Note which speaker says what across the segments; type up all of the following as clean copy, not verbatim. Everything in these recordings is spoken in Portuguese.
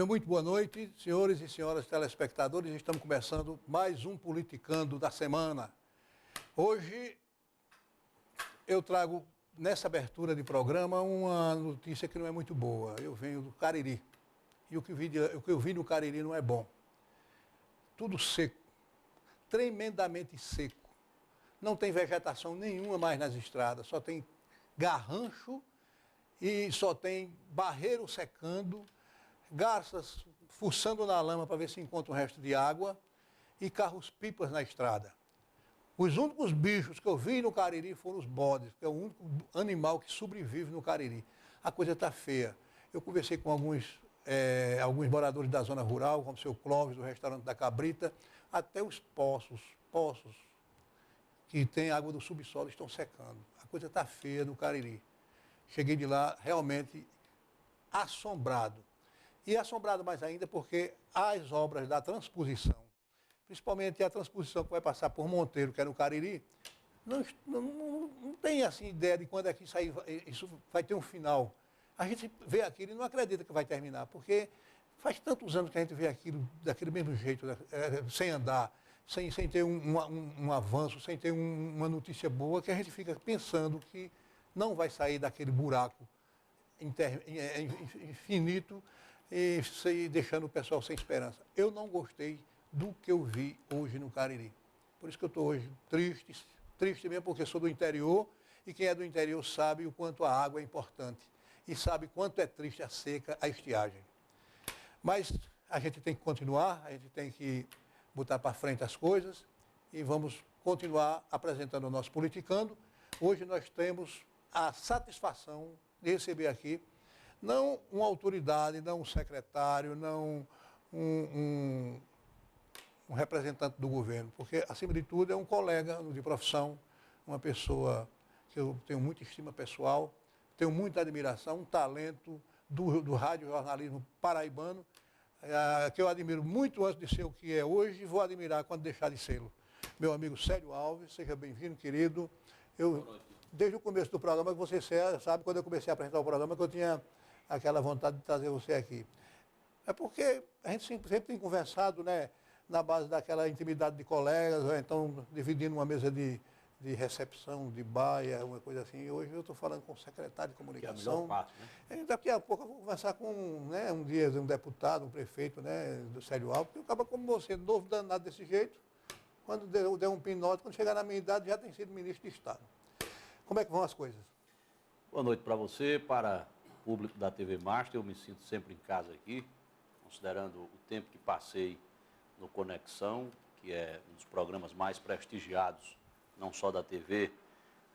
Speaker 1: Muito boa noite, senhores e senhoras telespectadores. Estamos começando mais um Politicando da semana. Hoje eu trago, nessa abertura de programa, uma notícia que não é muito boa. Eu venho do Cariri. E o que eu vi no Cariri não é bom. Tudo seco, tremendamente seco. Não tem vegetação nenhuma mais nas estradas, só tem garrancho e só tem barreiro secando, garças fuçando na lama para ver se encontra o resto de água e carros-pipas na estrada. Os únicos bichos que eu vi no Cariri foram os bodes, que é o único animal que sobrevive no Cariri. A coisa está feia. Eu conversei com alguns moradores da zona rural, como o seu Clóvis, do restaurante da Cabrita, até os poços que tem água do subsolo estão secando. A coisa está feia no Cariri. Cheguei de lá realmente assombrado. E assombrado mais ainda porque as obras da transposição, principalmente a transposição que vai passar por Monteiro, que é no Cariri, não tem assim ideia de quando é que isso vai ter um final. A gente vê aquilo e não acredita que vai terminar, porque faz tantos anos que a gente vê aquilo daquele mesmo jeito, sem andar, sem ter um avanço, sem ter uma notícia boa, que a gente fica pensando que não vai sair daquele buraco infinito e deixando o pessoal sem esperança. Eu não gostei do que eu vi hoje no Cariri. Por isso que eu estou hoje triste mesmo, porque sou do interior e quem é do interior sabe o quanto a água é importante e sabe quanto é triste a seca, a estiagem. Mas a gente tem que continuar, a gente tem que botar para frente as coisas e vamos continuar apresentando o nosso Politicando. Hoje nós temos a satisfação de receber aqui, não uma autoridade, não um secretário, não um representante do governo, porque, acima de tudo, é um colega de profissão, uma pessoa que eu tenho muita estima pessoal, tenho muita admiração, um talento do rádio-jornalismo paraibano, que eu admiro muito antes de ser o que é hoje e vou admirar quando deixar de sê-lo. Meu amigo Célio Alves, seja bem-vindo, querido. Desde o começo do programa, que você sabe, quando eu comecei a apresentar o programa, que eu tinha aquela vontade de trazer você aqui. É porque a gente sempre tem conversado, né, na base daquela intimidade de colegas, ou então dividindo uma mesa de recepção, de baia, uma coisa assim. E hoje eu estou falando com o secretário de comunicação.
Speaker 2: Que é a melhor parte, né?
Speaker 1: E daqui a pouco eu vou conversar com um dia um deputado, um prefeito, né, do Célio Alves, porque acaba como você, novo danado desse jeito, quando der um pinote, quando chegar na minha idade, já tem sido ministro de Estado. Como é que vão as coisas?
Speaker 2: Boa noite para você, para o público da TV Master. Eu me sinto sempre em casa aqui, considerando o tempo que passei no Conexão, que é um dos programas mais prestigiados, não só da TV,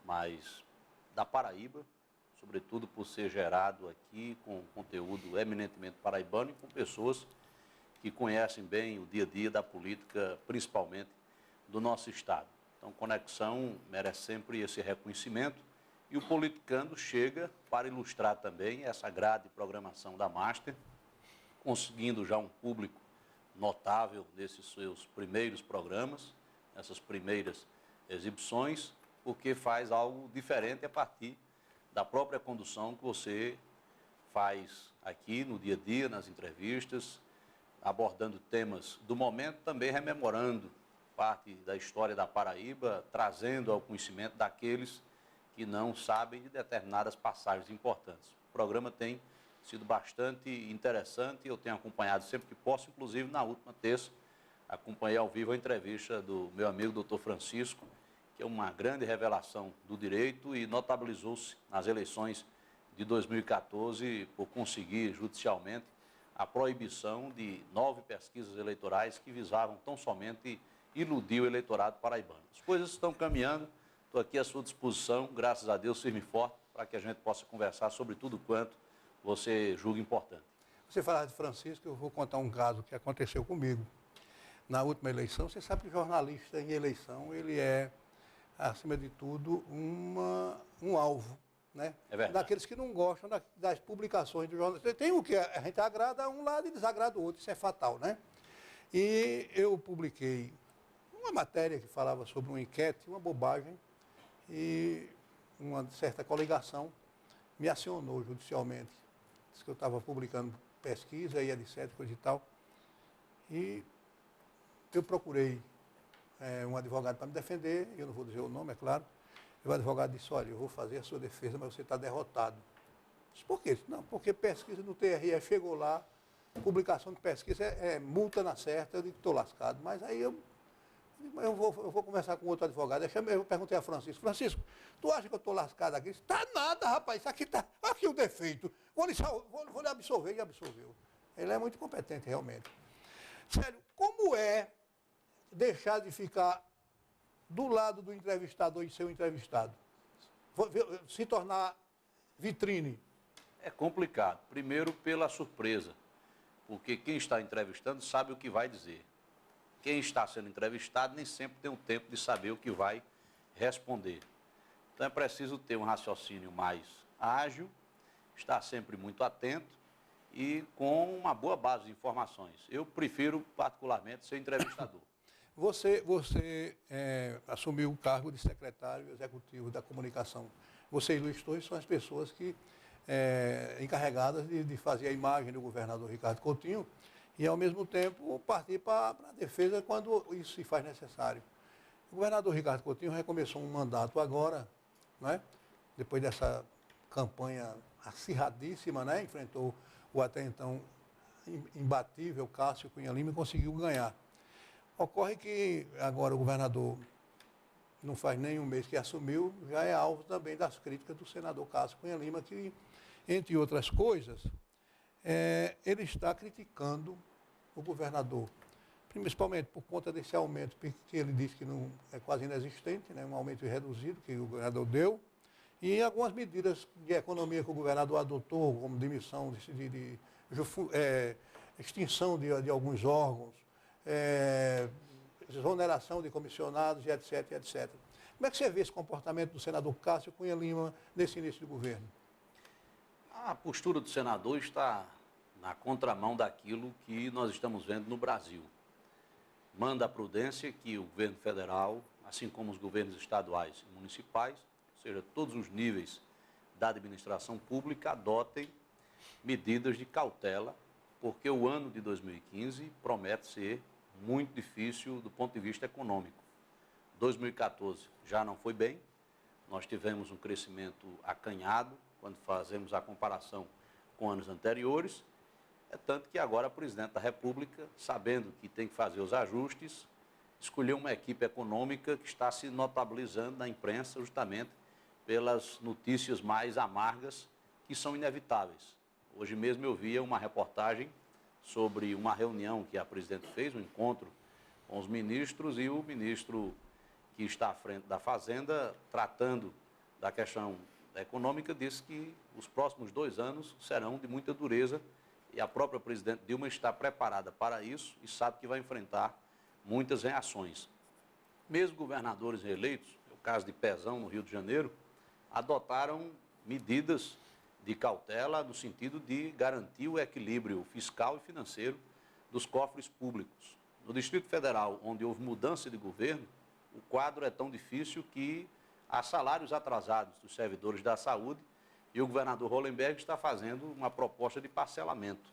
Speaker 2: mas da Paraíba, sobretudo por ser gerado aqui com conteúdo eminentemente paraibano e com pessoas que conhecem bem o dia a dia da política, principalmente do nosso estado. Então, Conexão merece sempre esse reconhecimento e o Politicando chega para ilustrar também essa grade de programação da Master, conseguindo já um público notável nesses seus primeiros programas, nessas primeiras exibições, porque faz algo diferente a partir da própria condução que você faz aqui no dia a dia, nas entrevistas, abordando temas do momento, também rememorando parte da história da Paraíba, trazendo ao conhecimento daqueles que não sabem de determinadas passagens importantes. O programa tem sido bastante interessante, eu tenho acompanhado sempre que posso, inclusive na última terça, acompanhei ao vivo a entrevista do meu amigo Dr. Francisco, que é uma grande revelação do direito e notabilizou-se nas eleições de 2014 por conseguir judicialmente a proibição de 9 pesquisas eleitorais que visavam tão somente iludir o eleitorado paraibano. As coisas estão caminhando, estou aqui à sua disposição, graças a Deus, firme e forte, para que a gente possa conversar sobre tudo quanto você julga importante.
Speaker 1: Você falar de Francisco, eu vou contar um caso que aconteceu comigo. Na última eleição, você sabe que o jornalista em eleição, ele é, acima de tudo, um alvo, né?
Speaker 2: É verdade.
Speaker 1: Daqueles que não gostam das publicações do jornalista. Tem o que a gente agrada a um lado e desagrada o outro, isso é fatal, né? E eu publiquei uma matéria que falava sobre uma enquete, uma bobagem, e uma certa coligação me acionou judicialmente. Disse que eu estava publicando pesquisa e etc, coisa e tal. E eu procurei um advogado para me defender, eu não vou dizer o nome, é claro. E o advogado disse, olha, eu vou fazer a sua defesa, mas você está derrotado. Disse, por quê? Não, porque pesquisa no TRE chegou lá, publicação de pesquisa é multa na certa, eu digo, estou lascado. Mas aí eu vou conversar com outro advogado. Eu perguntei a Francisco, tu acha que eu estou lascado aqui? Está nada, rapaz, isso aqui está, aqui o defeito. Vou lhe absolver, e absolveu. Ele é muito competente, realmente. Sério, como é deixar de ficar do lado do entrevistador e ser o entrevistado? Se tornar vitrine?
Speaker 2: É complicado. Primeiro, pela surpresa, porque quem está entrevistando sabe o que vai dizer. Quem está sendo entrevistado nem sempre tem o tempo de saber o que vai responder. Então é preciso ter um raciocínio mais ágil, estar sempre muito atento e com uma boa base de informações. Eu prefiro, particularmente, ser entrevistador.
Speaker 1: Você assumiu o cargo de secretário executivo da comunicação. Você e Luiz Torres são as pessoas que encarregadas de fazer a imagem do governador Ricardo Coutinho e, ao mesmo tempo, partir para a defesa quando isso se faz necessário. O governador Ricardo Coutinho recomeçou um mandato agora, né? Depois dessa campanha acirradíssima, né? Enfrentou o até então imbatível Cássio Cunha Lima e conseguiu ganhar. Ocorre que agora o governador, não faz nem um mês que assumiu, já é alvo também das críticas do senador Cássio Cunha Lima, que, entre outras coisas, ele está criticando o governador, principalmente por conta desse aumento, que ele disse que não é quase inexistente, né, um aumento reduzido que o governador deu, e algumas medidas de economia que o governador adotou, como demissão, extinção de alguns órgãos, exoneração de comissionados e etc, etc. Como é que você vê esse comportamento do senador Cássio Cunha Lima nesse início de governo?
Speaker 2: A postura do senador está na contramão daquilo que nós estamos vendo no Brasil. Manda a prudência que o governo federal, assim como os governos estaduais e municipais, ou seja, todos os níveis da administração pública, adotem medidas de cautela, porque o ano de 2015 promete ser muito difícil do ponto de vista econômico. 2014 já não foi bem, nós tivemos um crescimento acanhado, quando fazemos a comparação com anos anteriores, tanto que agora a presidente da República, sabendo que tem que fazer os ajustes, escolheu uma equipe econômica que está se notabilizando na imprensa justamente pelas notícias mais amargas que são inevitáveis. Hoje mesmo eu via uma reportagem sobre uma reunião que a presidente fez, um encontro com os ministros, e o ministro que está à frente da Fazenda, tratando da questão econômica, disse que os próximos 2 anos serão de muita dureza e a própria presidente Dilma está preparada para isso e sabe que vai enfrentar muitas reações. Mesmo governadores reeleitos, o caso de Pezão, no Rio de Janeiro, adotaram medidas de cautela no sentido de garantir o equilíbrio fiscal e financeiro dos cofres públicos. No Distrito Federal, onde houve mudança de governo, o quadro é tão difícil que há salários atrasados dos servidores da saúde e o governador Hollenberg está fazendo uma proposta de parcelamento.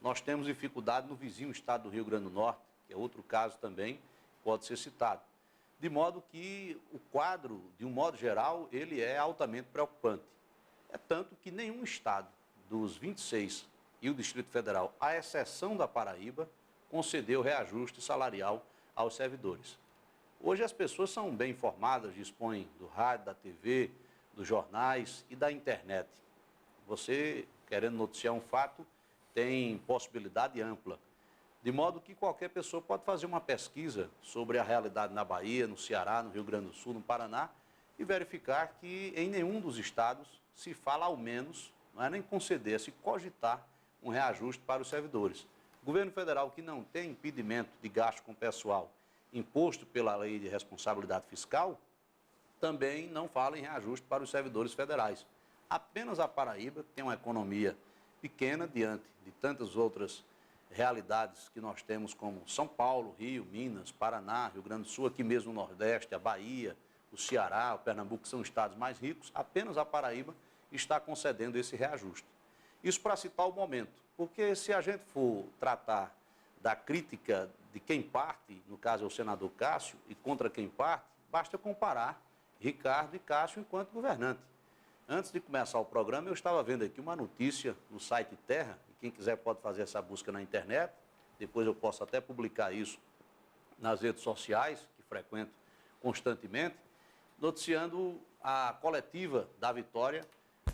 Speaker 2: Nós temos dificuldade no vizinho estado do Rio Grande do Norte, que é outro caso também, pode ser citado. De modo que o quadro, de um modo geral, ele é altamente preocupante. É tanto que nenhum estado dos 26 e o Distrito Federal, à exceção da Paraíba, concedeu reajuste salarial aos servidores. Hoje as pessoas são bem informadas, dispõem do rádio, da TV, dos jornais e da internet. Você, querendo noticiar um fato, tem possibilidade ampla. De modo que qualquer pessoa pode fazer uma pesquisa sobre a realidade na Bahia, no Ceará, no Rio Grande do Sul, no Paraná, e verificar que em nenhum dos estados se fala ao menos, não é nem conceder, se cogitar um reajuste para os servidores. O governo federal, que não tem impedimento de gasto com pessoal imposto pela lei de responsabilidade fiscal, também não fala em reajuste para os servidores federais. Apenas a Paraíba tem uma economia pequena diante de tantas outras realidades que nós temos, como São Paulo, Rio, Minas, Paraná, Rio Grande do Sul, aqui mesmo no Nordeste, a Bahia, o Ceará, o Pernambuco, que são estados mais ricos. Apenas a Paraíba está concedendo esse reajuste. Isso para citar o momento, porque se a gente for tratar da crítica de quem parte, no caso é o senador Cássio, e contra quem parte, basta comparar Ricardo e Cássio enquanto governante. Antes de começar o programa, eu estava vendo aqui uma notícia no site Terra, e quem quiser pode fazer essa busca na internet, depois eu posso até publicar isso nas redes sociais, que frequento constantemente, noticiando a coletiva da vitória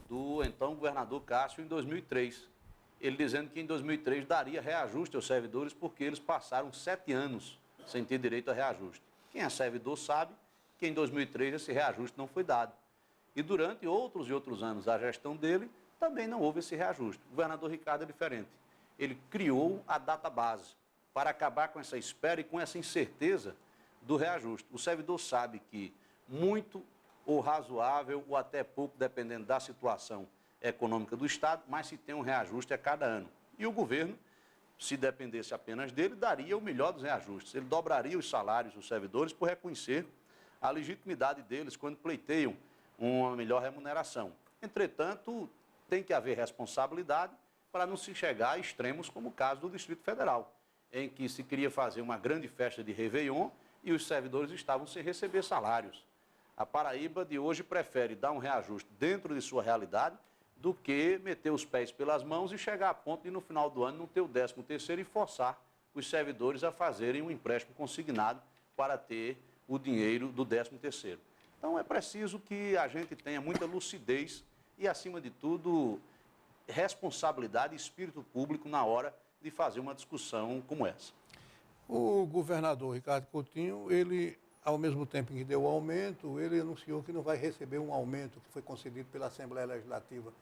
Speaker 2: do então governador Cássio em 2003. Ele dizendo que em 2003 daria reajuste aos servidores porque eles passaram 7 anos sem ter direito a reajuste. Quem é servidor sabe que em 2003 esse reajuste não foi dado. E durante outros e outros anos da gestão dele, também não houve esse reajuste. O governador Ricardo é diferente. Ele criou a data base para acabar com essa espera e com essa incerteza do reajuste. O servidor sabe que muito ou razoável ou até pouco, dependendo da situação econômica do Estado, mas se tem um reajuste a cada ano. E o governo, se dependesse apenas dele, daria o melhor dos reajustes. Ele dobraria os salários dos servidores por reconhecer a legitimidade deles quando pleiteiam uma melhor remuneração. Entretanto, tem que haver responsabilidade para não se chegar a extremos como o caso do Distrito Federal, em que se queria fazer uma grande festa de Réveillon e os servidores estavam sem receber salários. A Paraíba de hoje prefere dar um reajuste dentro de sua realidade do que meter os pés pelas mãos e chegar a ponto de no final do ano não ter o 13º e forçar os servidores a fazerem um empréstimo consignado para ter o dinheiro do 13º. Então é preciso que a gente tenha muita lucidez e, acima de tudo, responsabilidade e espírito público na hora de fazer uma discussão como essa.
Speaker 1: O governador Ricardo Coutinho, ele, ao mesmo tempo que deu o aumento, ele anunciou que não vai receber um aumento que foi concedido pela Assembleia Legislativa.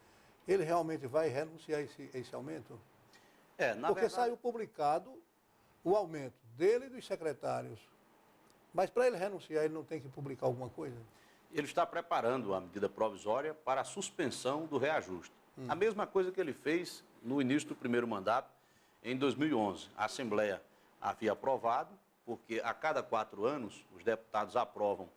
Speaker 1: Ele realmente vai renunciar a esse aumento? Porque verdade, saiu publicado o aumento dele e dos secretários. Mas para ele renunciar, ele não tem que publicar alguma coisa?
Speaker 2: Ele está preparando a medida provisória para a suspensão do reajuste. A mesma coisa que ele fez no início do primeiro mandato, em 2011. A Assembleia havia aprovado, porque a cada 4 anos os deputados aprovam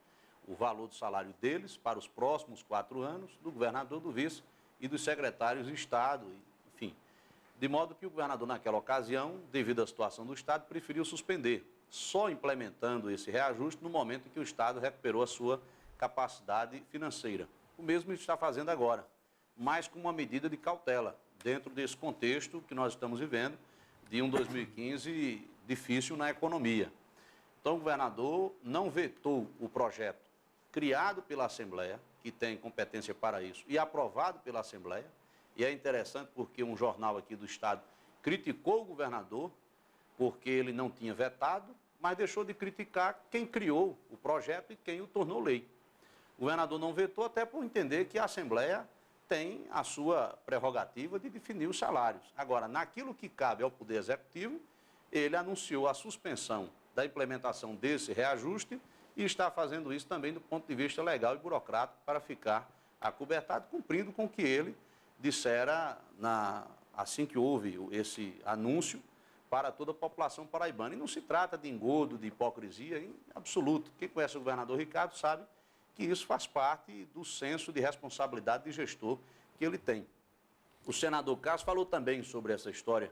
Speaker 2: o valor do salário deles para os próximos 4 anos, do governador, do vice e dos secretários de Estado, enfim. De modo que o governador, naquela ocasião, devido à situação do Estado, preferiu suspender, só implementando esse reajuste no momento em que o Estado recuperou a sua capacidade financeira. O mesmo ele está fazendo agora, mas com uma medida de cautela, dentro desse contexto que nós estamos vivendo, de um 2015 difícil na economia. Então, o governador não vetou o projeto criado pela Assembleia, que tem competência para isso, e aprovado pela Assembleia, e é interessante porque um jornal aqui do Estado criticou o governador, porque ele não tinha vetado, mas deixou de criticar quem criou o projeto e quem o tornou lei. O governador não vetou até por entender que a Assembleia tem a sua prerrogativa de definir os salários. Agora, naquilo que cabe ao Poder Executivo, ele anunciou a suspensão da implementação desse reajuste e está fazendo isso também do ponto de vista legal e burocrático para ficar acobertado, cumprindo com o que ele dissera assim que houve esse anúncio para toda a população paraibana. E não se trata de engodo, de hipocrisia em absoluto. Quem conhece o governador Ricardo sabe que isso faz parte do senso de responsabilidade de gestor que ele tem. O senador Cássio falou também sobre essa história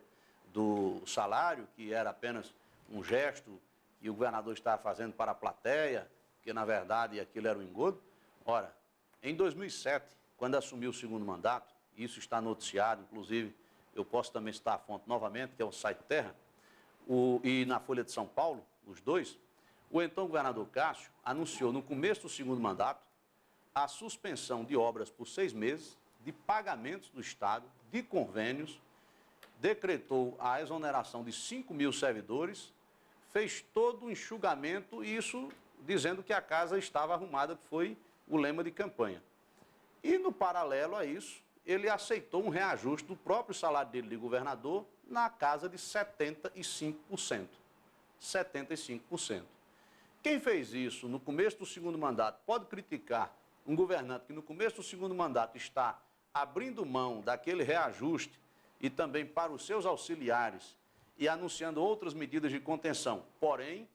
Speaker 2: do salário, que era apenas um gesto que o governador estava fazendo para a plateia, porque, na verdade, aquilo era um engodo. Ora, em 2007, quando assumiu o segundo mandato, isso está noticiado, inclusive, eu posso também citar a fonte novamente, que é o site Terra, e na Folha de São Paulo, os dois, o então governador Cássio anunciou no começo do segundo mandato a suspensão de obras por 6 meses, de pagamentos do Estado, de convênios, decretou a exoneração de 5.000 servidores, fez todo o enxugamento, e isso dizendo que a casa estava arrumada, que foi o lema de campanha. E, no paralelo a isso, ele aceitou um reajuste do próprio salário dele de governador na casa de 75%. 75%. Quem fez isso no começo do segundo mandato pode criticar um governante que no começo do segundo mandato está abrindo mão daquele reajuste e também para os seus auxiliares e anunciando outras medidas de contenção, porém,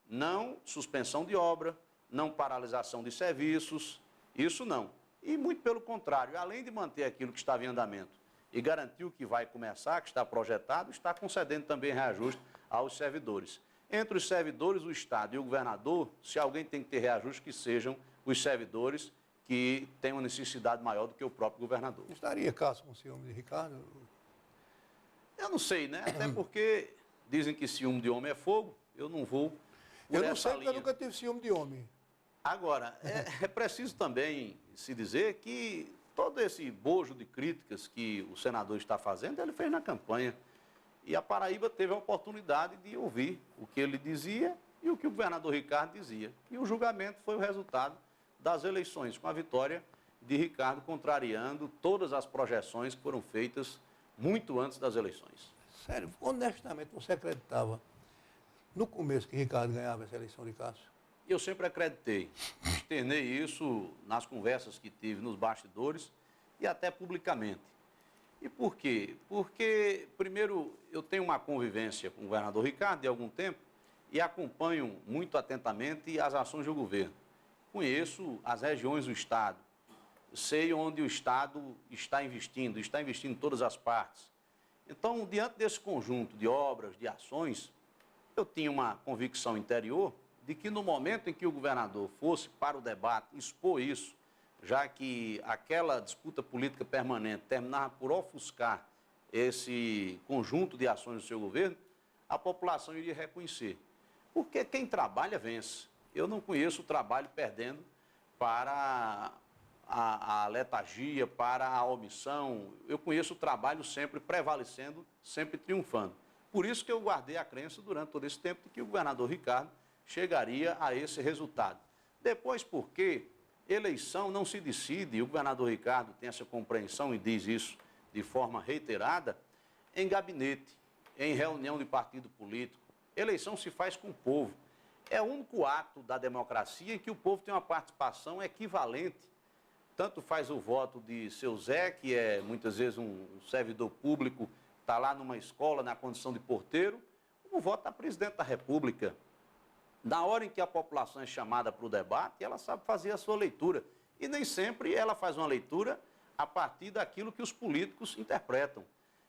Speaker 2: não suspensão de obra, não paralisação de serviços, isso não. E muito pelo contrário, além de manter aquilo que estava em andamento e garantiu que vai começar, que está projetado, está concedendo também reajuste aos servidores. Entre os servidores, o Estado e o governador, se alguém tem que ter reajuste, que sejam os servidores que têm uma necessidade maior do que o próprio governador.
Speaker 1: Estaria Cássio com ciúme de Ricardo?
Speaker 2: Eu não sei, né? Até porque dizem que ciúme de homem é fogo, eu não vou por
Speaker 1: Eu não
Speaker 2: essa
Speaker 1: sei porque eu
Speaker 2: linha.
Speaker 1: nunca tive ciúme de homem.
Speaker 2: Agora, é preciso também se dizer que todo esse bojo de críticas que o senador está fazendo, ele fez na campanha. E a Paraíba teve a oportunidade de ouvir o que ele dizia e o que o governador Ricardo dizia. E o julgamento foi o resultado das eleições, com a vitória de Ricardo contrariando todas as projeções que foram feitas muito antes das eleições.
Speaker 1: Sério, honestamente, você acreditava no começo que Ricardo ganhava essa eleição de Cássio?
Speaker 2: Eu sempre acreditei, externei isso nas conversas que tive nos bastidores e até publicamente. E por quê? Porque, primeiro, eu tenho uma convivência com o governador Ricardo de algum tempo e acompanho muito atentamente as ações do governo. Conheço as regiões do Estado, sei onde o Estado está investindo em todas as partes. Então, diante desse conjunto de obras, de ações, eu tinha uma convicção interior de que no momento em que o governador fosse para o debate expor isso, já que aquela disputa política permanente terminava por ofuscar esse conjunto de ações do seu governo, a população iria reconhecer. Porque quem trabalha vence. Eu não conheço o trabalho perdendo para a letargia, para a omissão. Eu conheço o trabalho sempre prevalecendo, sempre triunfando. Por isso que eu guardei a crença durante todo esse tempo de que o governador Ricardo chegaria a esse resultado. Depois, porque eleição não se decide, e o governador Ricardo tem essa compreensão e diz isso de forma reiterada, em gabinete, em reunião de partido político. Eleição se faz com o povo. É o único ato da democracia em que o povo tem uma participação equivalente. Tanto faz o voto de seu Zé, que é muitas vezes um servidor público, está lá numa escola na condição de porteiro, como o voto da presidente da República. Na hora em que a população é chamada para o debate, ela sabe fazer a sua leitura. E nem sempre ela faz uma leitura a partir daquilo que os políticos interpretam,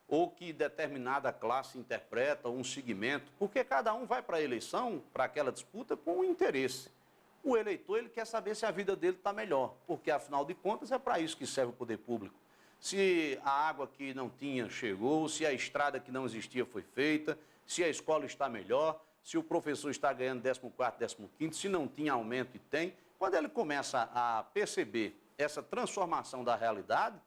Speaker 2: ou que determinada classe interpreta, ou um segmento, porque cada um vai para a eleição, para aquela disputa, com um interesse. O eleitor, ele quer saber se a vida dele está melhor, porque, afinal de contas, é para isso que serve o poder público. Se a água que não tinha chegou, se a estrada que não existia foi feita, se a escola está melhor, se o professor está ganhando 14º, 15º, se não tinha aumento e tem. Quando ele começa a perceber essa transformação da realidade,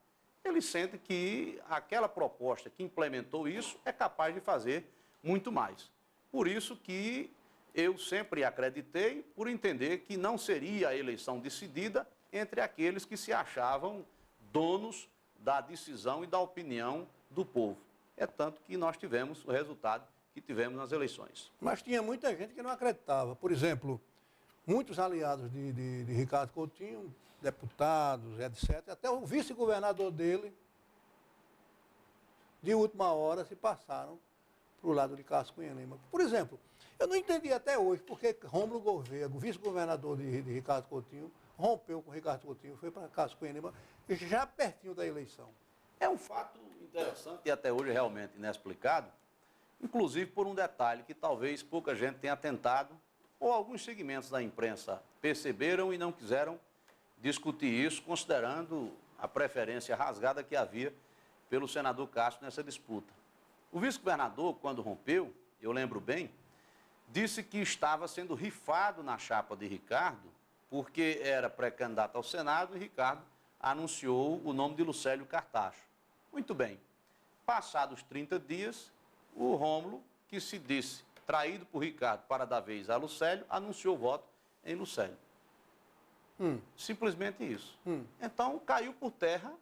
Speaker 2: ele sente que aquela proposta que implementou isso é capaz de fazer muito mais. Por isso que eu sempre acreditei, por entender que não seria a eleição decidida entre aqueles que se achavam donos da decisão e da opinião do povo. É tanto que nós tivemos o resultado que tivemos nas eleições.
Speaker 1: Mas tinha muita gente que não acreditava. Por exemplo, muitos aliados de Ricardo Coutinho, deputados, etc., até o vice-governador dele, de última hora, se passaram para o lado de Cássio Cunha Lima. Por exemplo, eu não entendi até hoje porque Rômulo Gouveia, o vice-governador de Ricardo Coutinho, rompeu com Ricardo Coutinho, foi para Cássio Cunha Lima, já pertinho da eleição.
Speaker 2: É um fato interessante e até hoje realmente inexplicado, inclusive por um detalhe que talvez pouca gente tenha atentado, ou alguns segmentos da imprensa perceberam e não quiseram discutir isso, considerando a preferência rasgada que havia pelo senador Cássio nessa disputa. O vice-governador, quando rompeu, eu lembro bem, disse que estava sendo rifado na chapa de Ricardo, porque era pré-candidato ao Senado e Ricardo anunciou o nome de Lucélio Cartacho. Muito bem. Passados 30 dias, o Rômulo, que se disse traído por Ricardo para dar vez a Lucélio, anunciou o voto em Lucélio. Simplesmente isso. Então, caiu por terra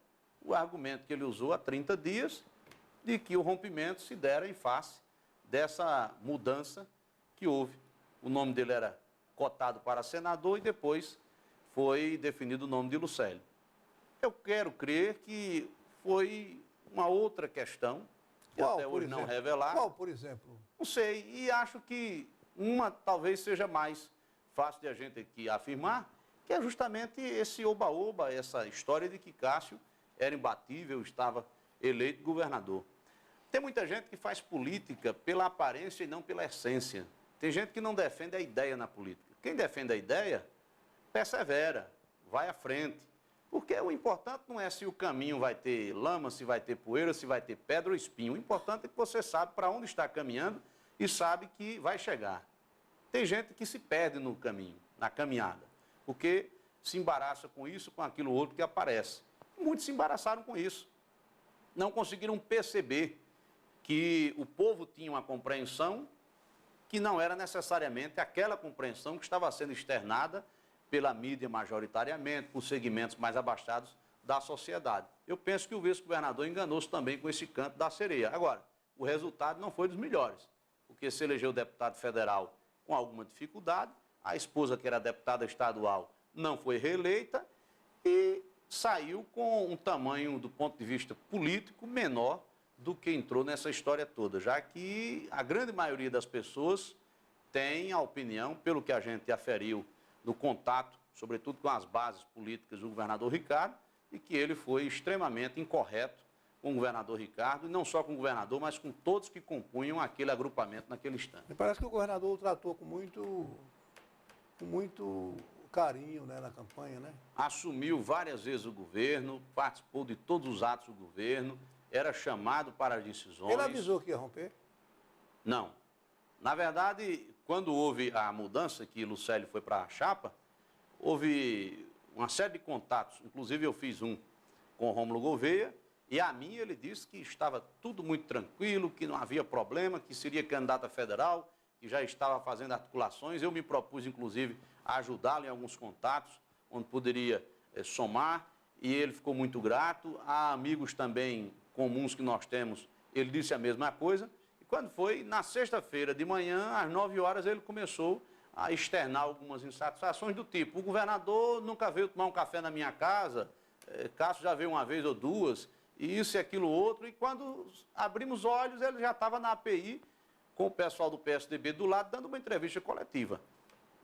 Speaker 2: o argumento que ele usou há 30 dias de que o rompimento se dera em face dessa mudança que houve. O nome dele era cotado para senador e depois foi definido o nome de Lucélio. Eu quero crer que foi uma outra questão, que até hoje não revelaram.
Speaker 1: Qual, por exemplo?
Speaker 2: Não sei, e acho que uma talvez seja mais fácil de a gente aqui afirmar, que é justamente esse oba-oba, essa história de que Cássio era imbatível, estava eleito governador. Tem muita gente que faz política pela aparência e não pela essência. Tem gente que não defende a ideia na política. Quem defende a ideia, persevera, vai à frente. Porque o importante não é se o caminho vai ter lama, se vai ter poeira, se vai ter pedra ou espinho. O importante é que você sabe para onde está caminhando e sabe que vai chegar. Tem gente que se perde no caminho, na caminhada, porque se embaraça com isso, com aquilo outro que aparece. Muitos se embaraçaram com isso. Não conseguiram perceber que o povo tinha uma compreensão que não era necessariamente aquela compreensão que estava sendo externada pela mídia majoritariamente, por segmentos mais abastados da sociedade. Eu penso que o vice-governador enganou-se também com esse canto da sereia. Agora, o resultado não foi dos melhores, porque se elegeu deputado federal com alguma dificuldade, a esposa, que era deputada estadual, não foi reeleita e saiu com um tamanho, do ponto de vista político, menor do que entrou nessa história toda, já que a grande maioria das pessoas tem a opinião, pelo que a gente aferiu no contato, sobretudo com as bases políticas do governador Ricardo, e que ele foi extremamente incorreto com o governador Ricardo, e não só com o governador, mas com todos que compunham aquele agrupamento naquele instante.
Speaker 1: Me parece que o governador o tratou com muito carinho, né, na campanha, né?
Speaker 2: Assumiu várias vezes o governo, participou de todos os atos do governo, era chamado para as decisões.
Speaker 1: Ele avisou que ia romper?
Speaker 2: Não. Na verdade, quando houve a mudança, que Lucélio foi para a chapa, houve uma série de contatos, inclusive eu fiz um com o Rômulo Gouveia, e a mim ele disse que estava tudo muito tranquilo, que não havia problema, que seria candidato a federal, que já estava fazendo articulações. Eu me propus, inclusive, a ajudá-lo em alguns contatos, onde poderia somar, e ele ficou muito grato. Há amigos também comuns que nós temos, ele disse a mesma coisa. E quando foi, na sexta-feira de manhã, às 9 horas, ele começou a externar algumas insatisfações do tipo: o governador nunca veio tomar um café na minha casa, Cássio já veio uma vez ou duas, e isso e aquilo outro. E quando abrimos olhos, ele já estava na API, com o pessoal do PSDB do lado, dando uma entrevista coletiva.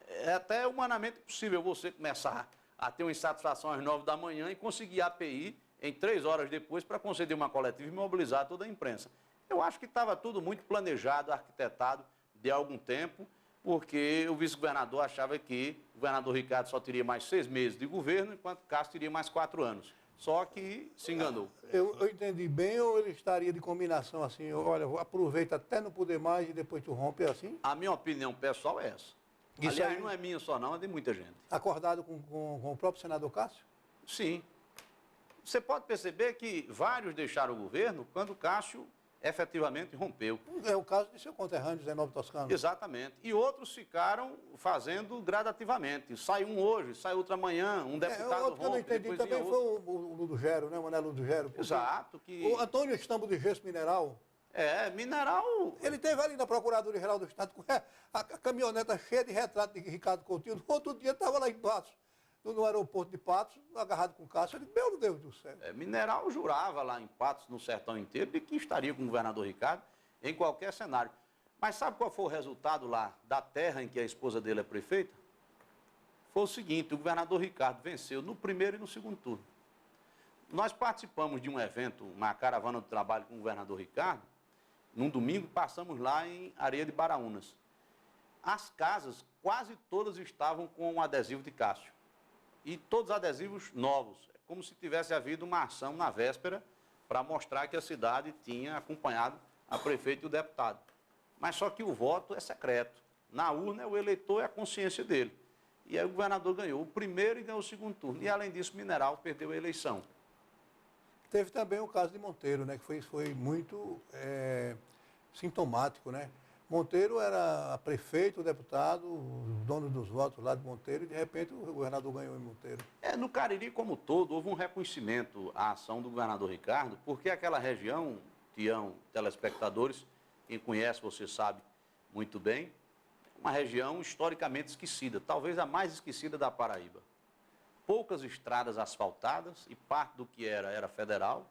Speaker 2: É até humanamente possível você começar a ter uma insatisfação às 9 da manhã e conseguir a API em 3 horas depois para conceder uma coletiva e mobilizar toda a imprensa. Eu acho que estava tudo muito planejado, arquitetado de algum tempo, porque o vice-governador achava que o governador Ricardo só teria mais 6 meses de governo, enquanto Cássio teria mais 4 anos. Só que se enganou.
Speaker 1: Eu entendi bem, ou ele estaria de combinação assim, olha, aproveita até não poder mais e depois tu rompe assim?
Speaker 2: A minha opinião pessoal é essa.
Speaker 1: Isso
Speaker 2: aliás,
Speaker 1: aí...
Speaker 2: não é minha só não, é de muita gente.
Speaker 1: Acordado com o próprio senador Cássio?
Speaker 2: Sim. Você pode perceber que vários deixaram o governo quando Cássio efetivamente rompeu.
Speaker 1: É o caso de seu conterrâneo, Zé Nobre Toscano.
Speaker 2: Exatamente. E outros ficaram fazendo gradativamente. Sai um hoje, sai outro amanhã, um deputado
Speaker 1: outro que eu não entendi também foi o Ludo Gero, né? O Mané Ludo Gero.
Speaker 2: Exato. Que...
Speaker 1: O Antônio Estambo de Gesso Mineral.
Speaker 2: Mineral...
Speaker 1: Ele teve ali na Procuradoria-Geral do Estado com a caminhoneta cheia de retrato de Ricardo Coutinho. No outro dia estava lá em Patos, no aeroporto de Patos, agarrado com Cássio. Eu disse, meu Deus do céu.
Speaker 2: Mineral jurava lá em Patos, no sertão inteiro, de que estaria com o governador Ricardo em qualquer cenário. Mas sabe qual foi o resultado lá da terra em que a esposa dele é prefeita? Foi o seguinte: o governador Ricardo venceu no primeiro e no segundo turno. Nós participamos de um evento, uma caravana do trabalho com o governador Ricardo. Num domingo, passamos lá em Areia de Baraunas. As casas, quase todas estavam com um adesivo de Cássio. E todos adesivos novos. É como se tivesse havido uma ação na véspera para mostrar que a cidade tinha acompanhado a prefeito e o deputado. Mas só que o voto é secreto. Na urna, o eleitor é a consciência dele. E aí o governador ganhou o primeiro e ganhou o segundo turno. E, além disso, Mineral perdeu a eleição.
Speaker 1: Teve também o caso de Monteiro, né, que foi muito sintomático, né? Monteiro era prefeito, deputado, o dono dos votos lá de Monteiro, e de repente o governador ganhou em Monteiro.
Speaker 2: No Cariri como todo, houve um reconhecimento à ação do governador Ricardo, porque aquela região, Tião, telespectadores, quem conhece, você sabe muito bem, uma região historicamente esquecida, talvez a mais esquecida da Paraíba. Poucas estradas asfaltadas e parte do que era federal.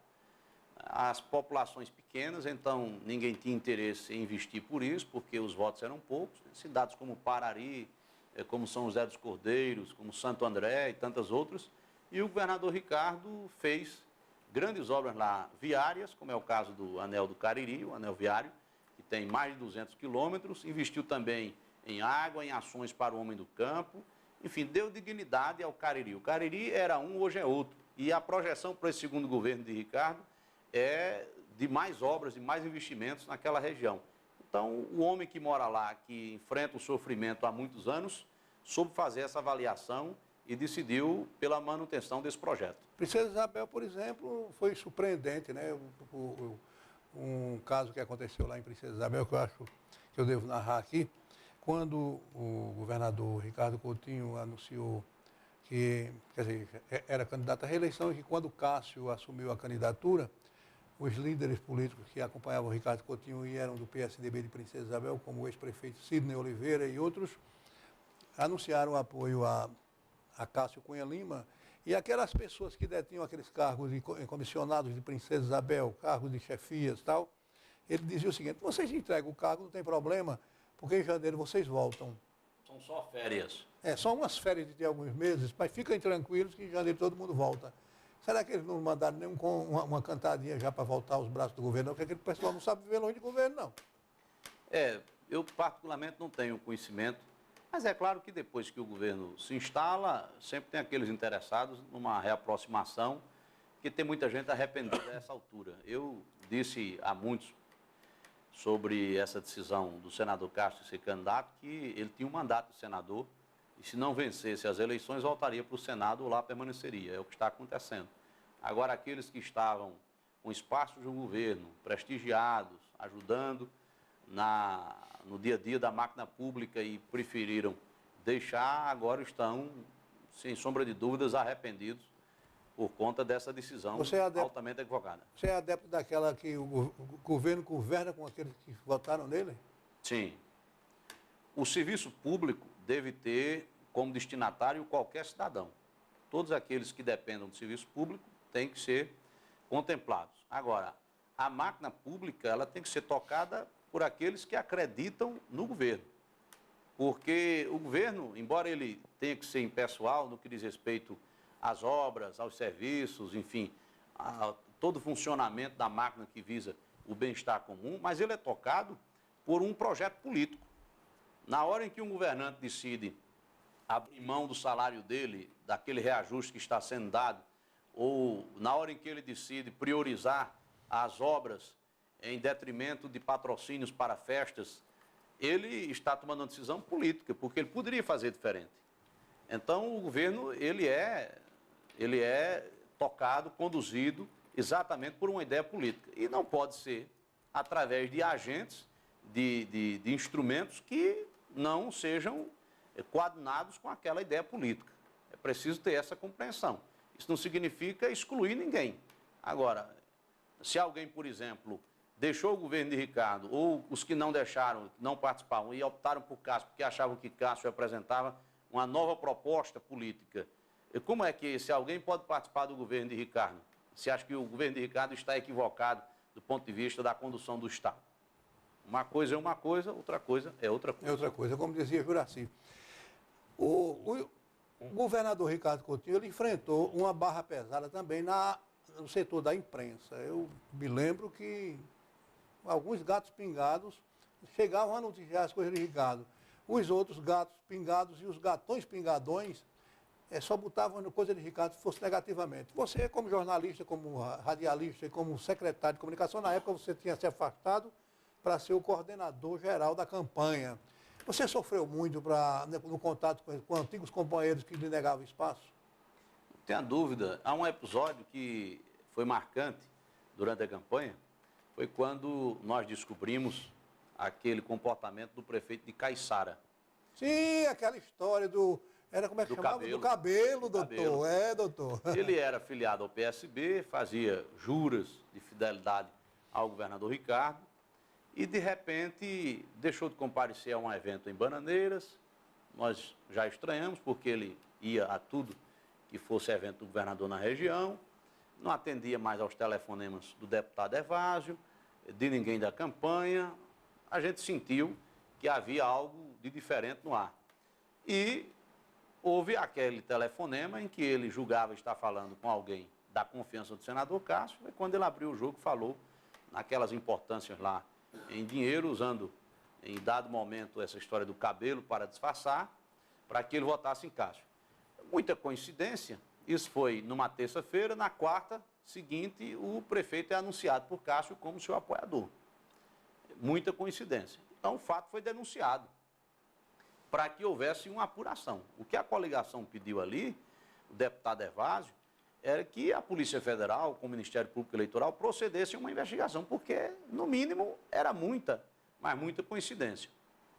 Speaker 2: As populações pequenas, então ninguém tinha interesse em investir por isso, porque os votos eram poucos. Cidades como Parari, como São José dos Cordeiros, como Santo André e tantas outras. E o governador Ricardo fez grandes obras lá viárias, como é o caso do Anel do Cariri, o anel viário, que tem mais de 200 quilômetros, investiu também em água, em ações para o homem do campo, enfim, deu dignidade ao Cariri. O Cariri era um, hoje é outro. E a projeção para esse segundo governo de Ricardo é de mais obras e mais investimentos naquela região. Então, o homem que mora lá, que enfrenta o sofrimento há muitos anos, soube fazer essa avaliação e decidiu pela manutenção desse projeto.
Speaker 1: Princesa Isabel, por exemplo, foi surpreendente, né? Um caso que aconteceu lá em Princesa Isabel, que eu acho que eu devo narrar aqui, quando o governador Ricardo Coutinho anunciou que, quer dizer, era candidato à reeleição, e que quando Cássio assumiu a candidatura, os líderes políticos que acompanhavam o Ricardo Coutinho e eram do PSDB de Princesa Isabel, como o ex-prefeito Sidney Oliveira e outros, anunciaram apoio a Cássio Cunha Lima, e aquelas pessoas que detinham aqueles cargos de comissionados de Princesa Isabel, cargos de chefias e tal, ele dizia o seguinte: vocês entregam o cargo, não tem problema, porque em janeiro vocês voltam.
Speaker 2: São só férias.
Speaker 1: Só umas férias de alguns meses, mas fiquem tranquilos que em janeiro todo mundo volta. Será que eles não mandaram nem uma cantadinha já para voltar aos braços do governo? Porque aquele pessoal não sabe viver longe de governo, não.
Speaker 2: Eu particularmente não tenho conhecimento, mas é claro que depois que o governo se instala, sempre tem aqueles interessados numa reaproximação, que tem muita gente arrependida a essa altura. Eu disse a muitos sobre essa decisão do senador Castro ser candidato, que ele tinha um mandato de senador, e se não vencesse as eleições, voltaria para o Senado ou lá permaneceria. É o que está acontecendo. Agora, aqueles que estavam com espaços do governo, prestigiados, ajudando no dia a dia da máquina pública e preferiram deixar, agora estão, sem sombra de dúvidas, arrependidos por conta dessa decisão altamente equivocada.
Speaker 1: Você é adepto daquela que o governo governa com aqueles que votaram nele?
Speaker 2: Sim. O serviço público deve ter como destinatário qualquer cidadão. Todos aqueles que dependam do serviço público têm que ser contemplados. Agora, a máquina pública ela tem que ser tocada por aqueles que acreditam no governo. Porque o governo, embora ele tenha que ser impessoal no que diz respeito às obras, aos serviços, enfim, a todo o funcionamento da máquina que visa o bem-estar comum, mas ele é tocado por um projeto político. Na hora em que um governante decide abrir mão do salário dele, daquele reajuste que está sendo dado, ou na hora em que ele decide priorizar as obras em detrimento de patrocínios para festas, ele está tomando uma decisão política, porque ele poderia fazer diferente. Então, o governo, ele é tocado, conduzido exatamente por uma ideia política. E não pode ser através de agentes, de instrumentos que não sejam coadunados com aquela ideia política. É preciso ter essa compreensão. Isso não significa excluir ninguém. Agora, se alguém, por exemplo, deixou o governo de Ricardo, ou os que não deixaram, não participavam e optaram por Cássio, porque achavam que Cássio apresentava uma nova proposta política, como é que esse alguém pode participar do governo de Ricardo? Se acha que o governo de Ricardo está equivocado do ponto de vista da condução do Estado? Uma coisa é uma coisa, outra coisa é outra coisa.
Speaker 1: É outra coisa, como dizia Juraci. O governador Ricardo Coutinho, ele enfrentou uma barra pesada também no setor da imprensa. Eu me lembro que alguns gatos pingados chegavam a noticiar as coisas de Ricardo. Os outros gatos pingados e os gatões pingadões só botavam coisa de Ricardo se fosse negativamente. Você, como jornalista, como radialista e como secretário de comunicação, na época você tinha se afastado para ser o coordenador geral da campanha. Você sofreu muito no contato com antigos companheiros que lhe negavam espaço?
Speaker 2: Não tenha dúvida. Há um episódio que foi marcante durante a campanha, foi quando nós descobrimos aquele comportamento do prefeito de Caiçara.
Speaker 1: Sim, aquela história do... Como é que chamava? Do cabelo, doutor.
Speaker 2: Cabelo.
Speaker 1: Doutor.
Speaker 2: Ele era filiado ao PSB, fazia juras de fidelidade ao governador Ricardo e, de repente, deixou de comparecer a um evento em Bananeiras. Nós já estranhamos, porque ele ia a tudo que fosse evento do governador na região, não atendia mais aos telefonemas do deputado Evásio, de ninguém da campanha. A gente sentiu que havia algo de diferente no ar. E houve aquele telefonema em que ele julgava estar falando com alguém da confiança do senador Cássio, e quando ele abriu o jogo, falou naquelas importâncias lá em dinheiro, usando em dado momento essa história do cabelo para disfarçar, para que ele votasse em Cássio. Muita coincidência, isso foi numa terça-feira, na quarta seguinte, o prefeito é anunciado por Cássio como seu apoiador. Muita coincidência. Então, o fato foi denunciado para que houvesse uma apuração. O que a coligação pediu ali, o deputado Evásio, era que a Polícia Federal, com o Ministério Público Eleitoral, procedesse a uma investigação, porque, no mínimo, era muita, mas muita coincidência.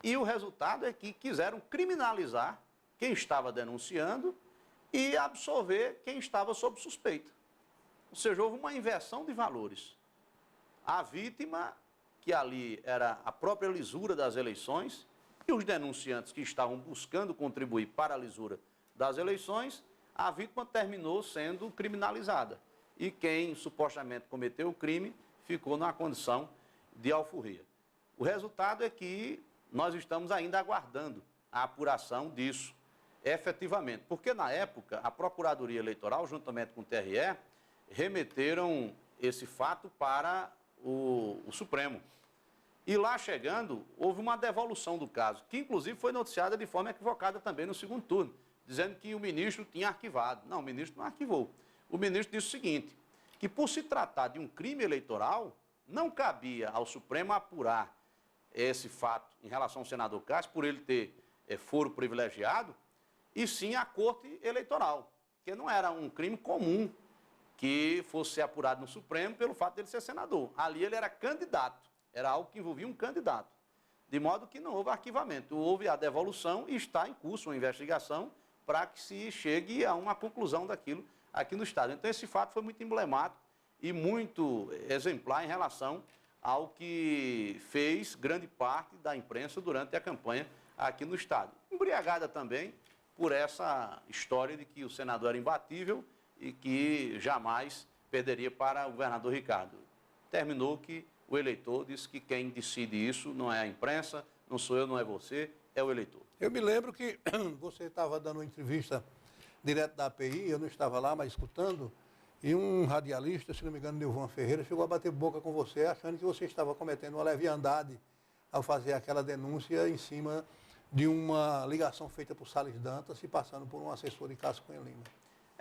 Speaker 2: E o resultado é que quiseram criminalizar quem estava denunciando e absolver quem estava sob suspeita. Ou seja, houve uma inversão de valores. A vítima, que ali era a própria lisura das eleições, e os denunciantes que estavam buscando contribuir para a lisura das eleições, a vítima terminou sendo criminalizada. E quem supostamente cometeu o crime ficou numa condição de alforria. O resultado é que nós estamos ainda aguardando a apuração disso, efetivamente. Porque, na época, a Procuradoria Eleitoral, juntamente com o TRE, remeteram esse fato para o Supremo. E lá chegando, houve uma devolução do caso, que inclusive foi noticiada de forma equivocada também no segundo turno, dizendo que o ministro tinha arquivado. Não, o ministro não arquivou. O ministro disse o seguinte, que por se tratar de um crime eleitoral, não cabia ao Supremo apurar esse fato em relação ao senador Cássio, por ele ter foro privilegiado, e sim a Corte Eleitoral, que não era um crime comum que fosse ser apurado no Supremo pelo fato de ele ser senador. Ali ele era candidato, era algo que envolvia um candidato. De modo que não houve arquivamento, houve a devolução e está em curso uma investigação para que se chegue a uma conclusão daquilo aqui no Estado. Então esse fato foi muito emblemático e muito exemplar em relação ao que fez grande parte da imprensa durante a campanha aqui no Estado. Embriagada também por essa história de que o senador era imbatível e que jamais perderia para o governador Ricardo. Terminou que o eleitor disse que quem decide isso não é a imprensa, não sou eu, não é você, é o eleitor.
Speaker 1: Eu me lembro que você estava dando uma entrevista direto da API, eu não estava lá, mas escutando, e um radialista, se não me engano, Nilvan Ferreira, chegou a bater boca com você, achando que você estava cometendo uma leviandade ao fazer aquela denúncia em cima de uma ligação feita por Salles Dantas e passando por um assessor de Cássio Cunha Lima.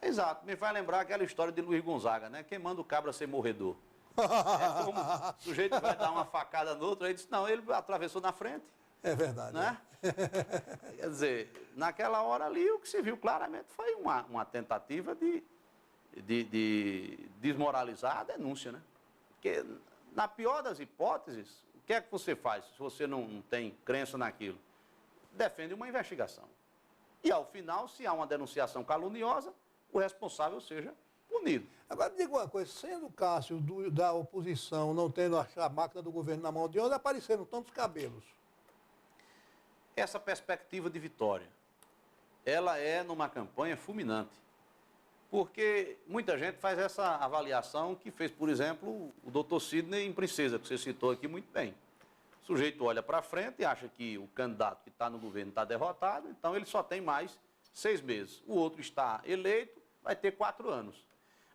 Speaker 2: Exato, me vai lembrar aquela história de Luiz Gonzaga, né? Quem manda o cabra ser morredor. É como o sujeito vai dar uma facada no outro, aí disse, não, ele atravessou na frente.
Speaker 1: É verdade.
Speaker 2: Né? Quer dizer, naquela hora ali, o que se viu claramente foi uma tentativa de desmoralizar a denúncia, né? Porque, na pior das hipóteses, o que é que você faz se você não tem crença naquilo? Defende uma investigação. E, ao final, se há uma denunciação caluniosa, o responsável seja punido.
Speaker 1: Agora, me diga uma coisa, sendo o Cássio da oposição, não tendo a máquina do governo na mão, de onde apareceram tantos cabelos?
Speaker 2: Essa perspectiva de vitória, ela é numa campanha fulminante. Porque muita gente faz essa avaliação que fez, por exemplo, o doutor Sidney em Princesa, que você citou aqui muito bem. O sujeito olha para frente e acha que o candidato que está no governo está derrotado, então ele só tem mais 6 meses. O outro está eleito, vai ter 4 anos.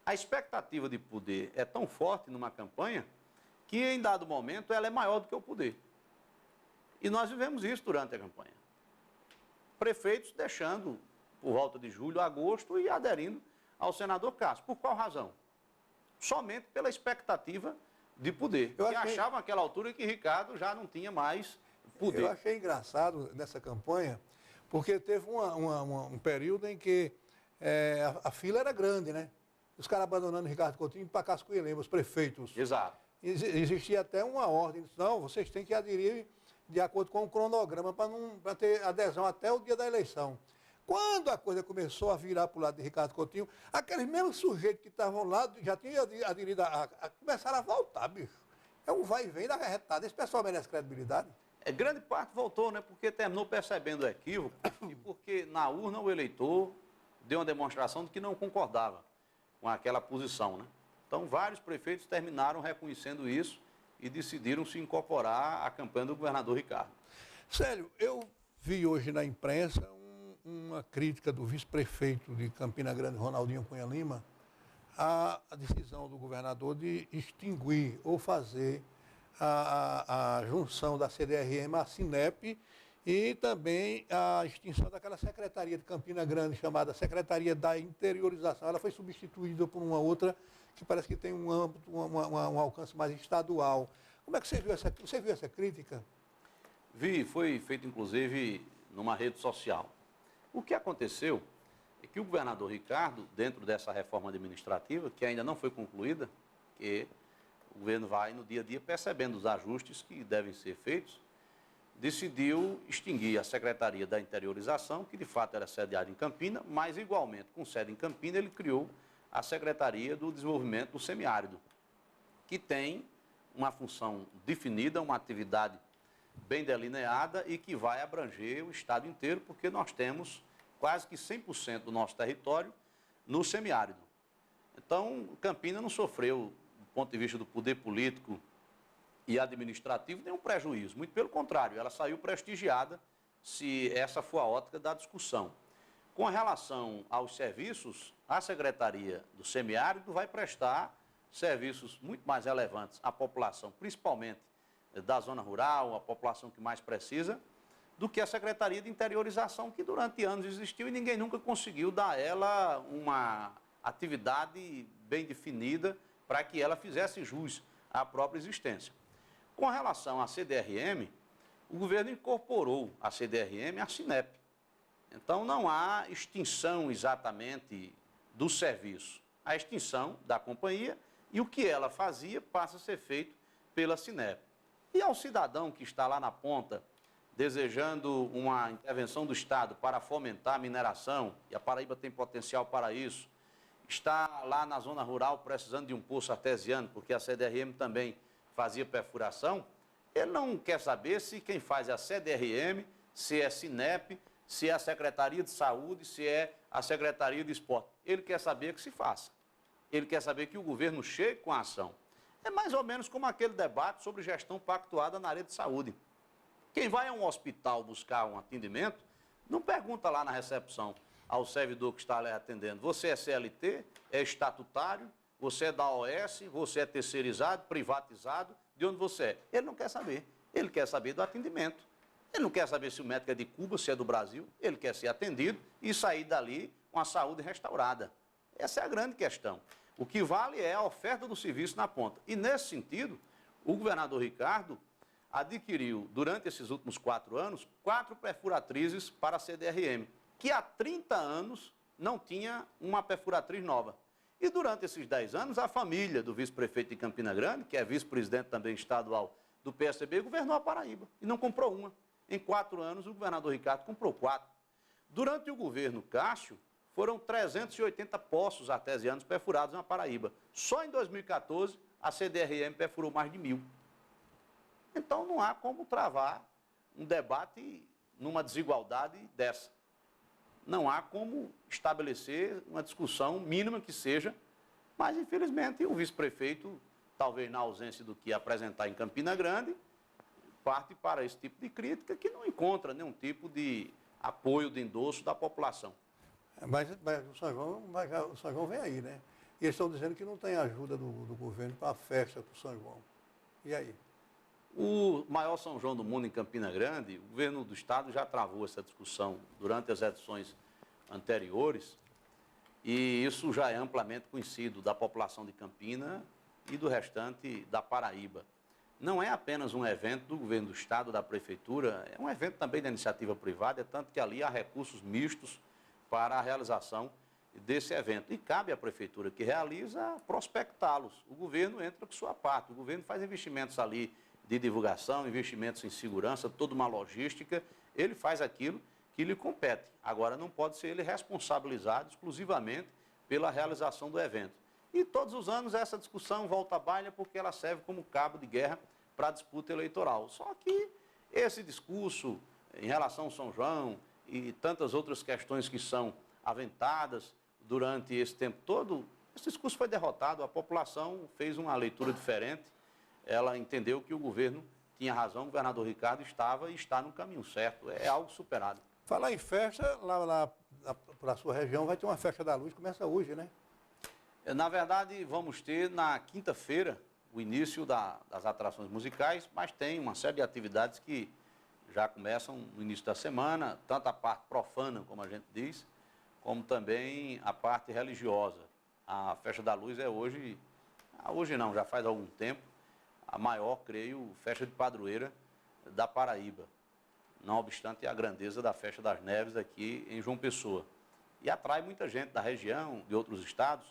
Speaker 2: A expectativa de poder é tão forte numa campanha que, em dado momento, ela é maior do que o poder. E nós vivemos isso durante a campanha. Prefeitos deixando por volta de julho, agosto e aderindo ao senador Cássio. Por qual razão? Somente pela expectativa de poder. Que achavam naquela altura que Ricardo já não tinha mais poder.
Speaker 1: Eu achei engraçado nessa campanha, porque teve um período em que a fila era grande, né? Os caras abandonando Ricardo Coutinho para Cássio Cunha Lima, os prefeitos.
Speaker 2: Exato.
Speaker 1: Existia até uma ordem, não, vocês têm que aderir de acordo com o cronograma para ter adesão até o dia da eleição. Quando a coisa começou a virar para o lado de Ricardo Coutinho, aqueles mesmos sujeitos que estavam lá, já tinham aderido começaram a voltar, bicho. É um vai e vem da retada. Esse pessoal merece credibilidade?
Speaker 2: Grande parte voltou, né? Porque terminou percebendo o equívoco e porque na urna o eleitor deu uma demonstração de que não concordava com aquela posição, né? Então vários prefeitos terminaram reconhecendo isso e decidiram se incorporar à campanha do governador Ricardo.
Speaker 1: Célio, eu vi hoje na imprensa uma crítica do vice-prefeito de Campina Grande, Ronaldinho Cunha Lima, à decisão do governador de extinguir ou fazer a junção da CDRM à Sinep e também a extinção daquela secretaria de Campina Grande chamada Secretaria da Interiorização. Ela foi substituída por uma outra que parece que tem um âmbito, um alcance mais estadual. Como é que você viu essa crítica?
Speaker 2: Vi, foi feito inclusive numa rede social. O que aconteceu é que o governador Ricardo, dentro dessa reforma administrativa, que ainda não foi concluída, que o governo vai no dia a dia percebendo os ajustes que devem ser feitos, decidiu extinguir a Secretaria da Interiorização, que de fato era sediada em Campina, mas igualmente com sede em Campina ele criou a Secretaria do Desenvolvimento do Semiárido, que tem uma função definida, uma atividade bem delineada e que vai abranger o estado inteiro, porque nós temos quase que 100% do nosso território no semiárido. Então, Campina não sofreu, do ponto de vista do poder político e administrativo, nenhum prejuízo. Muito pelo contrário, ela saiu prestigiada, se essa for a ótica da discussão. Com relação aos serviços, a Secretaria do Semiárido vai prestar serviços muito mais relevantes à população, principalmente da zona rural, a população que mais precisa, do que a Secretaria de Interiorização, que durante anos existiu e ninguém nunca conseguiu dar a ela uma atividade bem definida para que ela fizesse jus à própria existência. Com relação à CDRM, o governo incorporou a CDRM à Sinep. Então, não há extinção exatamente do serviço. A extinção da companhia e o que ela fazia passa a ser feito pela Sinep. E ao cidadão que está lá na ponta, desejando uma intervenção do Estado para fomentar a mineração, e a Paraíba tem potencial para isso, está lá na zona rural precisando de um poço artesiano, porque a CDRM também fazia perfuração, ele não quer saber se quem faz é a CDRM, se é Sinep, se é a Secretaria de Saúde, se é a Secretaria de Esporte. Ele quer saber que se faça. Ele quer saber que o governo chegue com a ação. É mais ou menos como aquele debate sobre gestão pactuada na área de saúde. Quem vai a um hospital buscar um atendimento, não pergunta lá na recepção ao servidor que está ali atendendo, você é CLT, é estatutário, você é da OS, você é terceirizado, privatizado, de onde você é? Ele não quer saber. Ele quer saber do atendimento. Ele não quer saber se o médico é de Cuba, se é do Brasil. Ele quer ser atendido e sair dali com a saúde restaurada. Essa é a grande questão. O que vale é a oferta do serviço na ponta. E, nesse sentido, o governador Ricardo adquiriu, durante esses últimos 4 anos, 4 perfuratrizes para a CDRM, que há 30 anos não tinha uma perfuratriz nova. E durante esses 10 anos, a família do vice-prefeito de Campina Grande, que é vice-presidente também estadual do PSDB, governou a Paraíba e não comprou uma. Em 4 anos, o governador Ricardo comprou 4. Durante o governo Cássio, foram 380 poços artesianos perfurados na Paraíba. Só em 2014, a CDRM perfurou mais de 1.000. Então, não há como travar um debate numa desigualdade dessa. Não há como estabelecer uma discussão mínima que seja, mas, infelizmente, o vice-prefeito, talvez na ausência do que apresentar em Campina Grande, parte para esse tipo de crítica que não encontra nenhum tipo de apoio, de endosso da população.
Speaker 1: Mas o São João vem aí, né? E eles estão dizendo que não tem ajuda do governo para a festa do São João. E aí?
Speaker 2: O maior São João do mundo em Campina Grande, o governo do estado já travou essa discussão durante as edições anteriores, e isso já é amplamente conhecido da população de Campina e do restante da Paraíba. Não é apenas um evento do governo do estado, da prefeitura, é um evento também da iniciativa privada, é tanto que ali há recursos mistos para a realização desse evento. E cabe à prefeitura que realiza prospectá-los. O governo entra com sua parte, o governo faz investimentos ali de divulgação, investimentos em segurança, toda uma logística, ele faz aquilo que lhe compete. Agora, não pode ser ele responsabilizado exclusivamente pela realização do evento. E todos os anos essa discussão volta à baila porque ela serve como cabo de guerra para a disputa eleitoral. Só que esse discurso em relação ao São João e tantas outras questões que são aventadas durante esse tempo todo, esse discurso foi derrotado, a população fez uma leitura diferente, ela entendeu que o governo tinha razão, o governador Ricardo estava e está no caminho certo, é algo superado.
Speaker 1: Falar em festa, lá para a sua região vai ter uma festa da luz, começa hoje, né?
Speaker 2: Na verdade, vamos ter na quinta-feira o início das atrações musicais, mas tem uma série de atividades que já começam no início da semana, tanto a parte profana, como a gente diz, como também a parte religiosa. A Festa da Luz é hoje não, já faz algum tempo, a maior, creio, festa de padroeira da Paraíba, não obstante a grandeza da Festa das Neves aqui em João Pessoa. E atrai muita gente da região, de outros estados.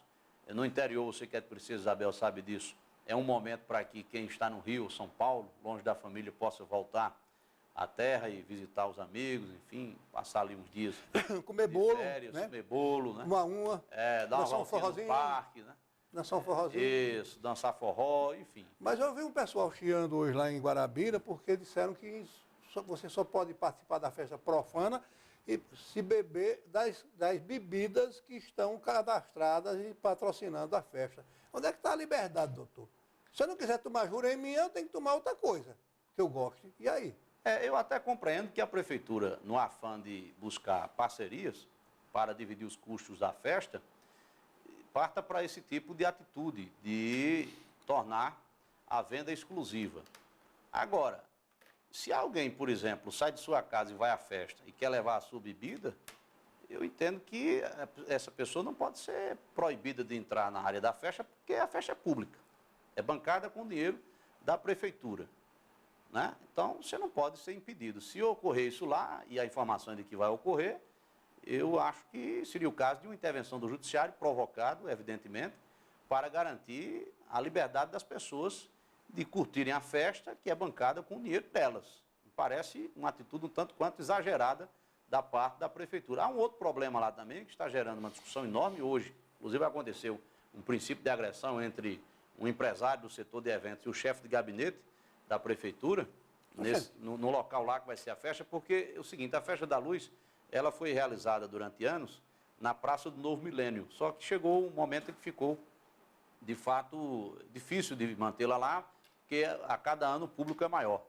Speaker 2: No interior, você que é de Princesa Isabel sabe disso, é um momento para que quem está no Rio, São Paulo, longe da família, possa voltar à terra e visitar os amigos, enfim, passar ali uns dias
Speaker 1: comer
Speaker 2: de
Speaker 1: bolo,
Speaker 2: férias,
Speaker 1: né?
Speaker 2: Comer bolo, né?
Speaker 1: Uma,
Speaker 2: Dar uma voltinha no parque, né?
Speaker 1: Dançar um forrozinho.
Speaker 2: Isso, dançar forró, enfim.
Speaker 1: Mas eu vi um pessoal chiando hoje lá em Guarabira, porque disseram que você só pode participar da festa profana e se beber das bebidas que estão cadastradas e patrocinando a festa. Onde é que está a liberdade, doutor? Se eu não quiser tomar Jurema, eu tenho que tomar outra coisa que eu goste. E aí?
Speaker 2: Eu até compreendo que a prefeitura, no afã de buscar parcerias para dividir os custos da festa, parta para esse tipo de atitude, de tornar a venda exclusiva. Agora, se alguém, por exemplo, sai de sua casa e vai à festa e quer levar a sua bebida, eu entendo que essa pessoa não pode ser proibida de entrar na área da festa, porque a festa é pública, é bancada com dinheiro da prefeitura, né? Então, você não pode ser impedido. Se ocorrer isso lá, e a informação é de que vai ocorrer, eu acho que seria o caso de uma intervenção do judiciário, provocado, evidentemente, para garantir a liberdade das pessoas de curtirem a festa, que é bancada com o dinheiro delas. Me parece uma atitude um tanto quanto exagerada da parte da prefeitura. Há um outro problema lá também, que está gerando uma discussão enorme hoje. Inclusive aconteceu um princípio de agressão entre um empresário do setor de eventos e o chefe de gabinete da prefeitura, no local lá que vai ser a festa, porque é o seguinte, a Festa da Luz, ela foi realizada durante anos na Praça do Novo Milênio, só que chegou um momento em que ficou, de fato, difícil de mantê-la lá, porque a cada ano o público é maior.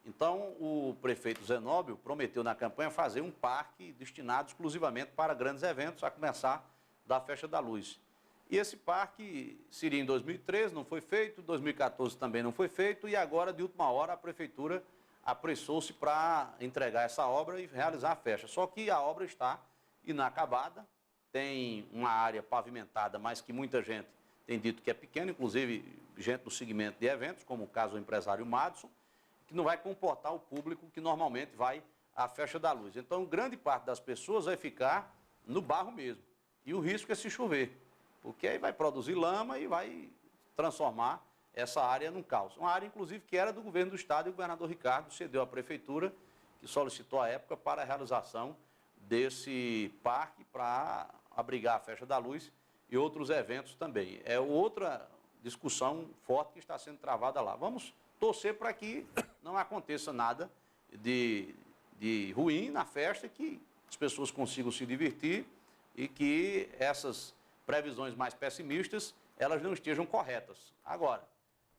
Speaker 2: Então, o prefeito Zenóbio prometeu na campanha fazer um parque destinado exclusivamente para grandes eventos, a começar da Festa da Luz. E esse parque seria em 2013, não foi feito, 2014 também não foi feito, e agora, de última hora, a prefeitura apressou-se para entregar essa obra e realizar a festa. Só que a obra está inacabada, tem uma área pavimentada, mas que muita gente tem dito que é pequena, inclusive gente do segmento de eventos, como o caso do empresário Madison, que não vai comportar o público que normalmente vai à Festa da Luz. Então, grande parte das pessoas vai ficar no barro mesmo. E o risco é se chover, porque aí vai produzir lama e vai transformar essa área num caos. Uma área, inclusive, que era do governo do estado, e o governador Ricardo cedeu à prefeitura, que solicitou à época para a realização desse parque para abrigar a Festa da Luz e outros eventos também. É outra discussão forte que está sendo travada lá. Vamos torcer para que não aconteça nada de ruim na festa, que as pessoas consigam se divertir e que essas previsões mais pessimistas, elas não estejam corretas. Agora,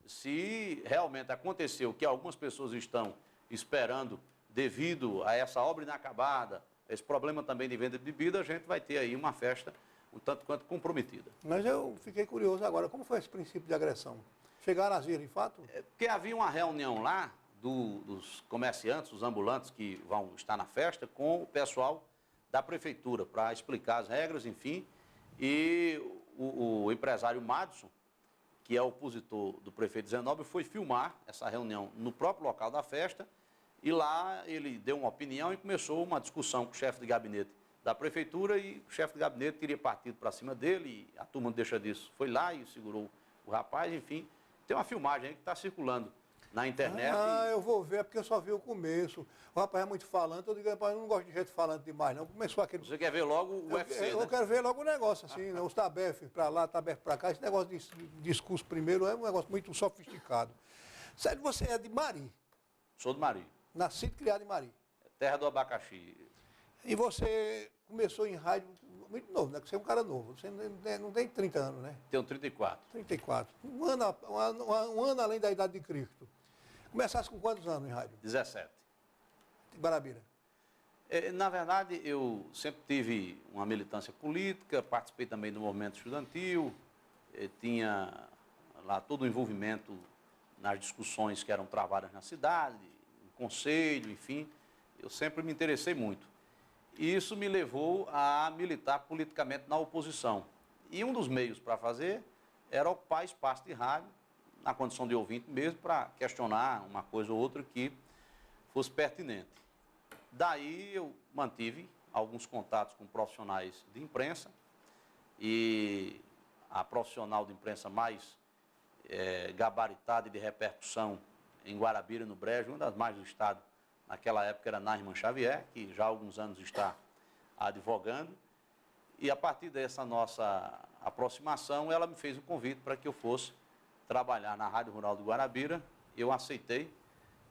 Speaker 2: se realmente aconteceu que algumas pessoas estão esperando, devido a essa obra inacabada, esse problema também de venda de bebida, a gente vai ter aí uma festa um tanto quanto comprometida.
Speaker 1: Mas eu fiquei curioso agora, como foi esse princípio de agressão? Chegaram às vias de fato?
Speaker 2: Porque havia uma reunião lá dos comerciantes, os ambulantes que vão estar na festa, com o pessoal da prefeitura, para explicar as regras, enfim, e o empresário Madison, que é opositor do prefeito Zenóbio, foi filmar essa reunião no próprio local da festa, e lá ele deu uma opinião e começou uma discussão com o chefe de gabinete da prefeitura, e o chefe de gabinete teria partido para cima dele, e a turma não deixa disso, foi lá e segurou o rapaz, enfim. Tem uma filmagem aí que está circulando na internet.
Speaker 1: Eu vou ver, porque eu só vi o começo. O rapaz é muito falante, eu digo, rapaz, eu não gosto de gente falante demais, não. Começou aquele...
Speaker 2: Você quer ver logo o UFC,
Speaker 1: eu
Speaker 2: né?
Speaker 1: quero ver logo o negócio, assim, né? Os tabef para lá, tabef para cá. Esse negócio de discurso primeiro é um negócio muito sofisticado. Sério, você é de Mari?
Speaker 2: Sou de Mari.
Speaker 1: Nascido e criado em Mari.
Speaker 2: Terra do abacaxi.
Speaker 1: E você começou em rádio muito novo, né? Porque você é um cara novo. Você não tem 30 anos, né?
Speaker 2: Tenho 34.
Speaker 1: 34. Um ano além da idade de Cristo. Começasse com quantos anos em rádio?
Speaker 2: 17.
Speaker 1: Em Guarabira.
Speaker 2: Na verdade, eu sempre tive uma militância política, participei também do movimento estudantil, tinha lá todo o envolvimento nas discussões que eram travadas na cidade, no conselho, enfim, eu sempre me interessei muito. E isso me levou a militar politicamente na oposição. E um dos meios para fazer era ocupar espaço de rádio, na condição de ouvinte mesmo, para questionar uma coisa ou outra que fosse pertinente. Daí eu mantive alguns contatos com profissionais de imprensa e a profissional de imprensa mais gabaritada e de repercussão em Guarabira, no Brejo, uma das mais do estado, naquela época era Nairman Xavier, que já há alguns anos está advogando. E a partir dessa nossa aproximação, ela me fez o convite para que eu fosse trabalhar na Rádio Rural de Guarabira. Eu aceitei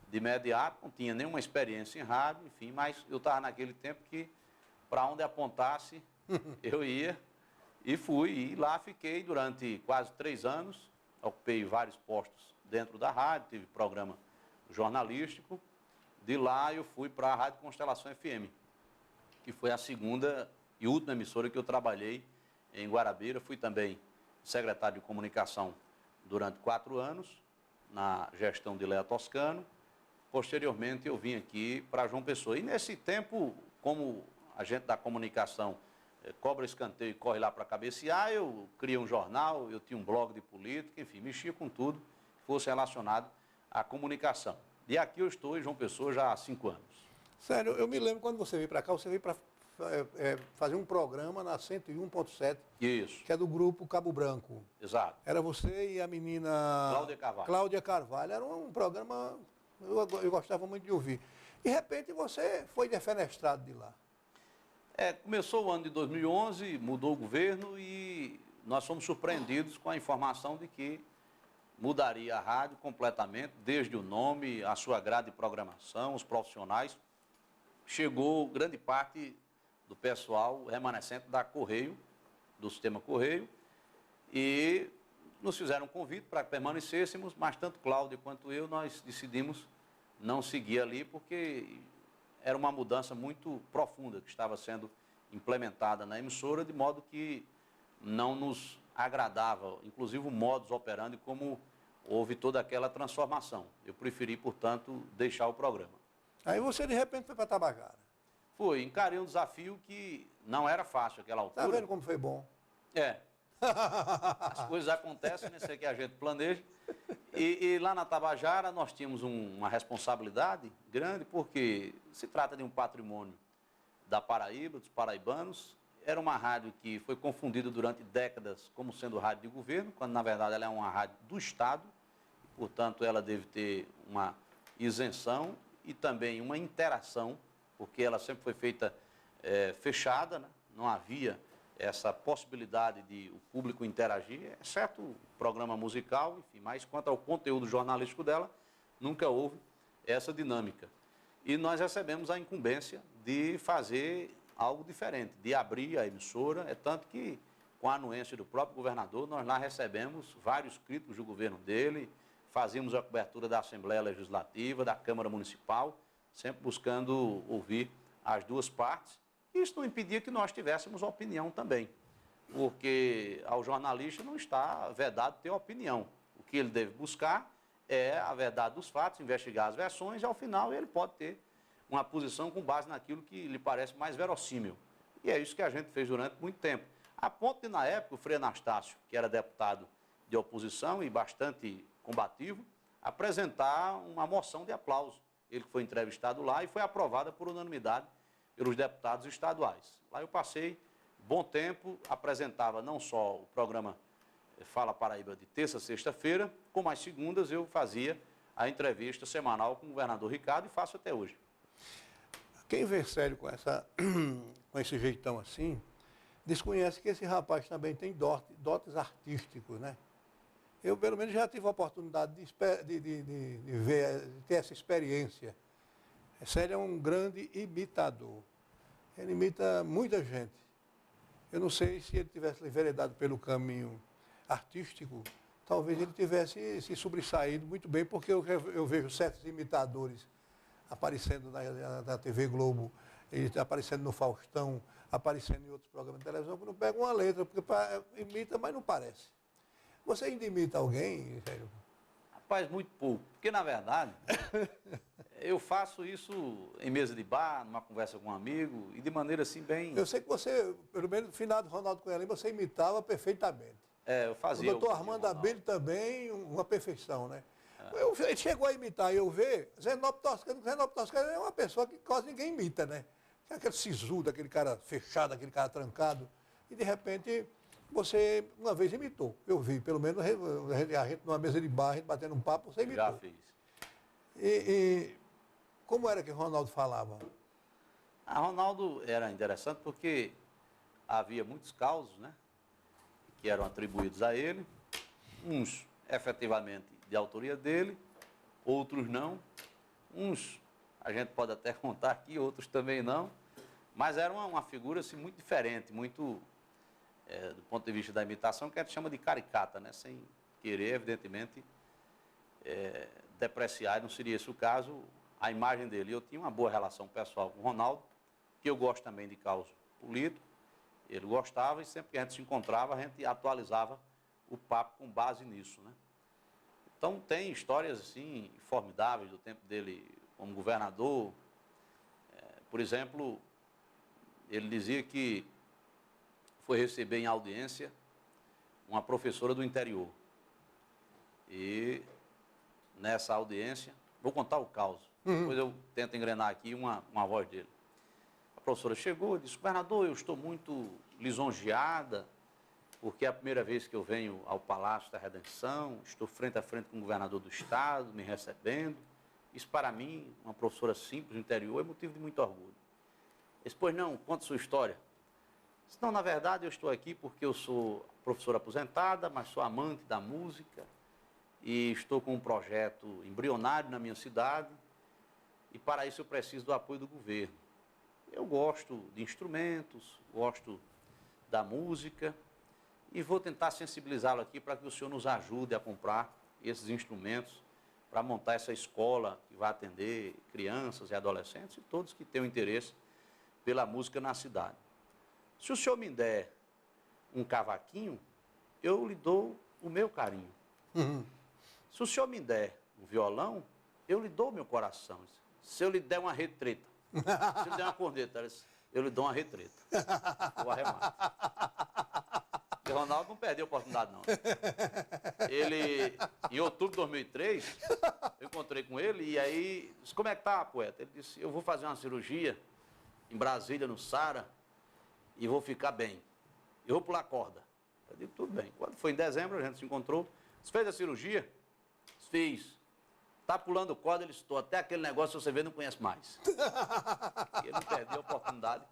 Speaker 2: de imediato, não tinha nenhuma experiência em rádio, enfim, mas eu estava naquele tempo que, para onde apontasse, eu ia e fui. E lá fiquei durante quase 3 anos, ocupei vários postos dentro da rádio, tive programa jornalístico. De lá eu fui para a Rádio Constelação FM, que foi a segunda e última emissora que eu trabalhei em Guarabira. Fui também secretário de comunicação durante 4 anos, na gestão de Léa Toscano. Posteriormente, eu vim aqui para João Pessoa. E nesse tempo, como a gente da comunicação cobra escanteio e corre lá para cabecear, eu criei um jornal, eu tinha um blog de política, enfim, mexia com tudo que fosse relacionado à comunicação. E aqui eu estou em João Pessoa já há 5 anos.
Speaker 1: Sério, eu me lembro quando você veio para cá, você veio para fazer um programa na 101.7.
Speaker 2: Isso.
Speaker 1: Que é do grupo Cabo Branco.
Speaker 2: Exato.
Speaker 1: Era você e a menina Cláudia Carvalho. Era um programa, eu gostava muito de ouvir. De repente você foi defenestrado de lá.
Speaker 2: Começou o ano de 2011, mudou o governo e nós fomos surpreendidos com a informação de que mudaria a rádio completamente, desde o nome, a sua grade de programação, os profissionais. Chegou grande parte do pessoal remanescente da Correio, do sistema Correio, e nos fizeram um convite para que permanecêssemos, mas tanto Cláudio quanto eu, nós decidimos não seguir ali, porque era uma mudança muito profunda que estava sendo implementada na emissora, de modo que não nos agradava, inclusive o modus operandi, como houve toda aquela transformação. Eu preferi, portanto, deixar o programa.
Speaker 1: Aí você, de repente, foi para Tabajara.
Speaker 2: Foi, encarei um desafio que não era fácil naquela altura.
Speaker 1: Está vendo como foi bom?
Speaker 2: As coisas acontecem, né? Isso que a gente planeja. E lá na Tabajara nós tínhamos uma responsabilidade grande, porque se trata de um patrimônio da Paraíba, dos paraibanos. Era uma rádio que foi confundida durante décadas como sendo rádio de governo, quando na verdade ela é uma rádio do Estado, portanto ela deve ter uma isenção e também uma interação, porque ela sempre foi feita fechada, né? Não havia essa possibilidade de o público interagir, exceto o programa musical, enfim, mas quanto ao conteúdo jornalístico dela, nunca houve essa dinâmica. E nós recebemos a incumbência de fazer algo diferente, de abrir a emissora, tanto que, com a anuência do próprio governador, nós lá recebemos vários críticos do governo dele, fazíamos a cobertura da Assembleia Legislativa, da Câmara Municipal, sempre buscando ouvir as duas partes. Isso não impedia que nós tivéssemos opinião também, porque ao jornalista não está vedado ter opinião. O que ele deve buscar é a verdade dos fatos, investigar as versões e, ao final, ele pode ter uma posição com base naquilo que lhe parece mais verossímil. E é isso que a gente fez durante muito tempo. A ponto de, na época, o Frei Anastácio, que era deputado de oposição e bastante combativo, apresentar uma moção de aplauso. Ele foi entrevistado lá e foi aprovada por unanimidade pelos deputados estaduais. Lá eu passei bom tempo, apresentava não só o programa Fala Paraíba de terça a sexta-feira, como às segundas eu fazia a entrevista semanal com o governador Ricardo e faço até hoje.
Speaker 1: Quem vê sério com esse jeitão assim, desconhece que esse rapaz também tem dotes artísticos, né? Eu, pelo menos, já tive a oportunidade de ver, de ter essa experiência. Célio é um grande imitador. Ele imita muita gente. Eu não sei se ele tivesse enveredado pelo caminho artístico, talvez ele tivesse se sobressaído muito bem, porque eu vejo certos imitadores aparecendo na TV Globo ele tá aparecendo no Faustão, aparecendo em outros programas de televisão, que não pega uma letra, porque imita, mas não parece. Você ainda imita alguém, sério?
Speaker 2: Rapaz, muito pouco. Porque, na verdade, eu faço isso em mesa de bar, numa conversa com um amigo, e de maneira assim bem...
Speaker 1: Eu sei que você, pelo menos no final do Ronaldo Cunha Lima, você imitava perfeitamente.
Speaker 2: eu fazia.
Speaker 1: O doutor Armando Abelho também, uma perfeição, né? Ele chegou a imitar, eu ver, Zenopo Toscano é uma pessoa que quase ninguém imita, né? Aquele sisudo, aquele cara fechado, aquele cara trancado. E, de repente, você uma vez imitou. Eu vi, pelo menos, a gente numa mesa de bar, a gente batendo um papo, você imitou.
Speaker 2: Já fiz.
Speaker 1: E como era que o Ronaldo falava?
Speaker 2: Ronaldo era interessante porque havia muitos causos, né? Que eram atribuídos a ele. Uns, efetivamente, de autoria dele, outros não. Uns a gente pode até contar aqui, outros também não. Mas era uma figura assim, muito diferente, muito, do ponto de vista da imitação, que a gente chama de caricata, né? Sem querer, evidentemente, depreciar, não seria esse o caso, a imagem dele. Eu tinha uma boa relação pessoal com o Ronaldo, que eu gosto também de causa político. Ele gostava e sempre que a gente se encontrava, a gente atualizava o papo com base nisso, né? Então, tem histórias, assim, formidáveis do tempo dele como governador. Por exemplo, ele dizia que foi receber em audiência uma professora do interior. E nessa audiência, vou contar o caos, depois eu tento engrenar aqui uma voz dele. A professora chegou e disse: governador, eu estou muito lisonjeada, porque é a primeira vez que eu venho ao Palácio da Redenção, estou frente a frente com o governador do Estado, me recebendo. Isso, para mim, uma professora simples do interior, é motivo de muito orgulho. Ele disse: pois não, conta sua história. Eu disse: não, na verdade, eu estou aqui porque eu sou professora aposentada, mas sou amante da música e estou com um projeto embrionário na minha cidade e, para isso, eu preciso do apoio do governo. Eu gosto de instrumentos, gosto da música, e vou tentar sensibilizá-lo aqui para que o senhor nos ajude a comprar esses instrumentos para montar essa escola que vai atender crianças e adolescentes e todos que tenham interesse pela música na cidade. Se o senhor me der um cavaquinho, eu lhe dou o meu carinho. Se o senhor me der um violão, eu lhe dou o meu coração. Se eu lhe der uma retreta, se eu lhe der uma corneta, eu lhe dou uma retreta. O arremate. O Ronaldo não perdeu a oportunidade, não. Ele, em outubro de 2003, eu encontrei com ele e aí disse: como é que tá, poeta? Ele disse: eu vou fazer uma cirurgia em Brasília, no Sara, e vou ficar bem. Eu vou pular corda. Eu digo: tudo bem. Quando foi em dezembro, a gente se encontrou. Você fez a cirurgia? Fiz. Tá pulando corda, ele estou. Até aquele negócio você vê, não conhece mais. E ele não perdeu a oportunidade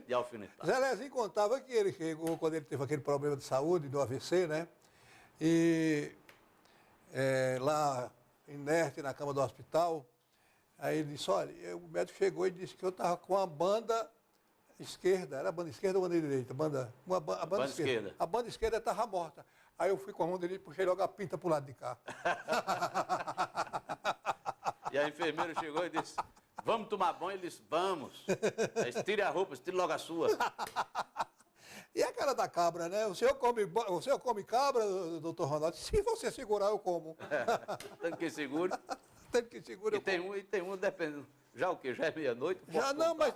Speaker 2: de alfinetar.
Speaker 1: Zé Lezinho contava que ele chegou, quando ele teve aquele problema de saúde, do AVC, né? E lá, inerte, na cama do hospital, aí ele disse: olha, o médico chegou e disse que eu estava com a banda esquerda. Era a banda esquerda ou a banda direita? A banda esquerda. A banda esquerda estava morta. Aí eu fui com a mão dele e puxei logo a pinta pro lado de cá.
Speaker 2: E a enfermeira chegou e disse: vamos tomar banho? Ele disse: vamos. Aí tire a roupa, tire logo a sua.
Speaker 1: E a cara da cabra, né? O senhor come cabra, doutor Ronaldo? Se você segurar, eu como.
Speaker 2: Tanto que segura.
Speaker 1: Tanto que segura,
Speaker 2: eu como. E tem um, dependendo. Já o quê? Já é meia-noite?
Speaker 1: Já não, mas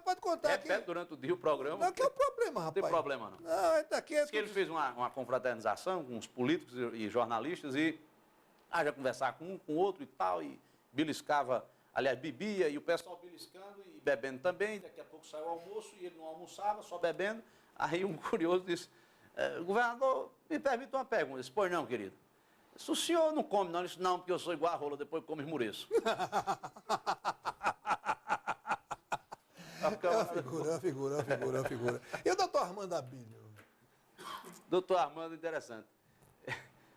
Speaker 1: pode contar.
Speaker 2: Repete durante o dia o programa.
Speaker 1: Não, que é o problema, rapaz.
Speaker 2: Não tem problema, não.
Speaker 1: Não, daqui é
Speaker 2: que ele fez uma confraternização com os políticos e jornalistas e já conversar com um, com outro e tal, e beliscava, aliás, bebia, e o pessoal beliscando e bebendo também. Daqui a pouco saiu o almoço e ele não almoçava, só bebendo. Aí um curioso disse: governador, me permite uma pergunta. Eu disse: pois não, querido. Se o senhor não come, não, ele disse: não, porque eu sou igual a rola, depois como esmureço.
Speaker 1: É uma figura. E o doutor Armando Abílio?
Speaker 2: Doutor Armando, interessante.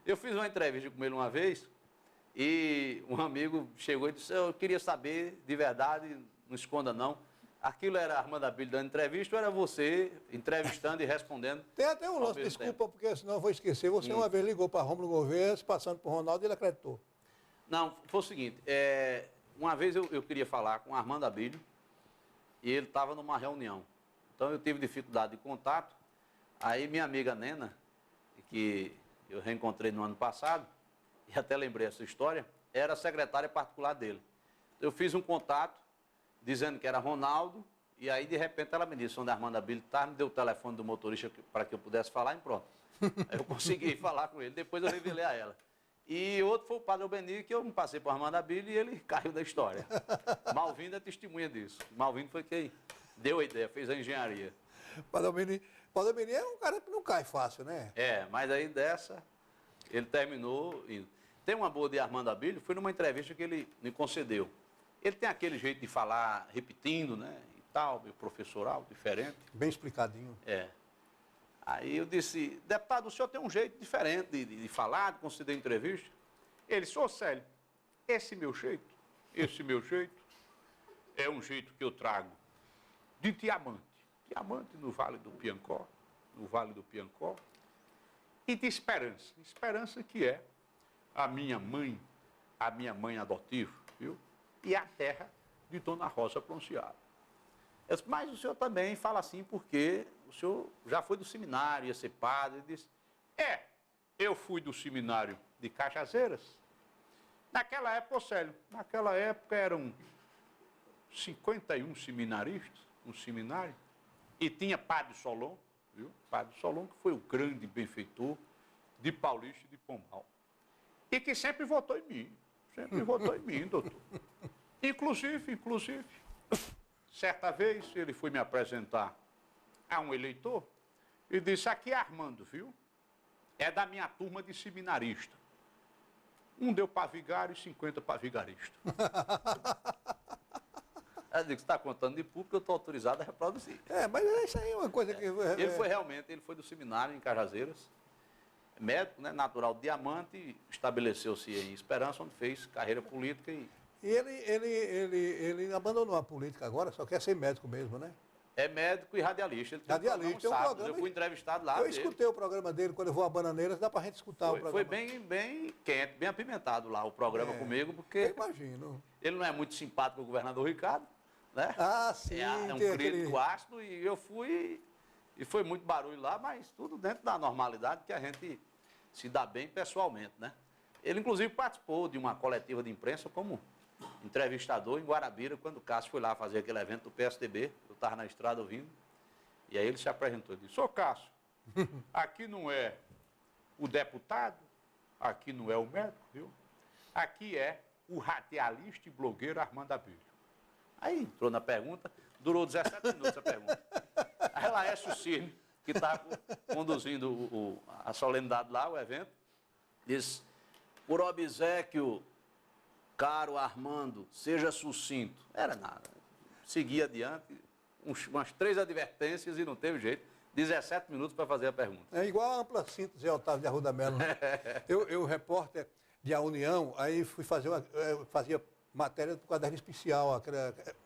Speaker 2: Eu fiz uma entrevista com ele uma vez e um amigo chegou e disse: eu queria saber, de verdade, não esconda não, aquilo era Armando Abílio dando entrevista ou era você entrevistando e respondendo?
Speaker 1: Tem até um lance, desculpa, porque senão eu vou esquecer. Você uma vez ligou para Rômulo Gouveia, passando por Ronaldo, e ele acreditou.
Speaker 2: Não, foi o seguinte, uma vez eu queria falar com Armando Abílio e ele estava numa reunião. Então eu tive dificuldade de contato. Aí minha amiga Nena, que eu reencontrei no ano passado, e até lembrei essa história, era a secretária particular dele. Eu fiz um contato dizendo que era Ronaldo, e aí de repente ela me disse onde a Armando Abílio estava, me deu o telefone do motorista para que eu pudesse falar e pronto. Aí eu consegui falar com ele, depois eu revelei a ela. E outro foi o Padre Albeni, que eu me passei para o Armando Abílio e ele caiu da história. Malvindo é testemunha disso. Malvindo foi quem deu a ideia, fez a engenharia.
Speaker 1: Padre Albeni é um cara que não cai fácil, né?
Speaker 2: Mas aí dessa, ele terminou indo. Tem uma boa de Armando Abílio, foi numa entrevista que ele me concedeu. Ele tem aquele jeito de falar repetindo, né? E tal, meio professoral, diferente.
Speaker 1: Bem explicadinho.
Speaker 2: Aí eu disse, deputado, o senhor tem um jeito diferente de falar, de conceder entrevista? Ele disse, ô Célio, esse meu jeito é um jeito que eu trago de diamante no Vale do Piancó, e de esperança que é a minha mãe adotiva, viu? E a terra de Dona Rosa Pronunciada. Eu disse, mas o senhor também fala assim porque o senhor já foi do seminário, ia ser padre. Ele disse, eu fui do seminário de Cajazeiras. Naquela época, Célio, eram 51 seminaristas, um seminário, e tinha Padre Solon, viu? Padre Solon, que foi o grande benfeitor de Paulista e de Pombal. E que sempre votou em mim, doutor. Inclusive, certa vez ele foi me apresentar a um eleitor e disse, aqui é Armando, viu? É da minha turma de seminarista. Um deu para vigário e 50 para vigarista. Eu digo, você está contando de público, eu estou autorizado a reproduzir.
Speaker 1: Mas isso aí é uma coisa que...
Speaker 2: Ele foi do seminário em Cajazeiras, médico, né, natural de Diamante, estabeleceu-se em Esperança, onde fez carreira política e...
Speaker 1: E ele abandonou a política agora, só quer ser médico mesmo, né?
Speaker 2: É médico e radialista. Ele tem
Speaker 1: radialista,
Speaker 2: um programa, eu fui entrevistado lá.
Speaker 1: Eu escutei o programa dele quando eu vou a Bananeiras, dá pra gente escutar o programa.
Speaker 2: Foi bem quente, bem apimentado lá o programa comigo, porque...
Speaker 1: Eu imagino.
Speaker 2: Ele não é muito simpático com o governador Ricardo, né?
Speaker 1: Ah, sim.
Speaker 2: É um crítico ácido e eu fui... E foi muito barulho lá, mas tudo dentro da normalidade que a gente se dá bem pessoalmente, né? Ele, inclusive, participou de uma coletiva de imprensa como entrevistador em Guarabira, quando o Cássio foi lá fazer aquele evento do PSDB, eu estava na estrada ouvindo, e aí ele se apresentou e disse, ô Cássio, aqui não é o deputado, aqui não é o médico, viu? Aqui é o radialista e blogueiro Armando Abílio. Aí entrou na pergunta, durou 17 minutos a pergunta. Aí Laércio Cirne, que estava conduzindo a solenidade lá, o evento, disse, por obséquio, caro Armando, seja sucinto. Era nada. Segui adiante, umas 3 advertências e não teve jeito. 17 minutos para fazer a pergunta.
Speaker 1: É igual a ampla síntese Otávio de Arruda Melo. Né? eu, repórter de A União, aí fui fazer fazia matéria do caderno especial,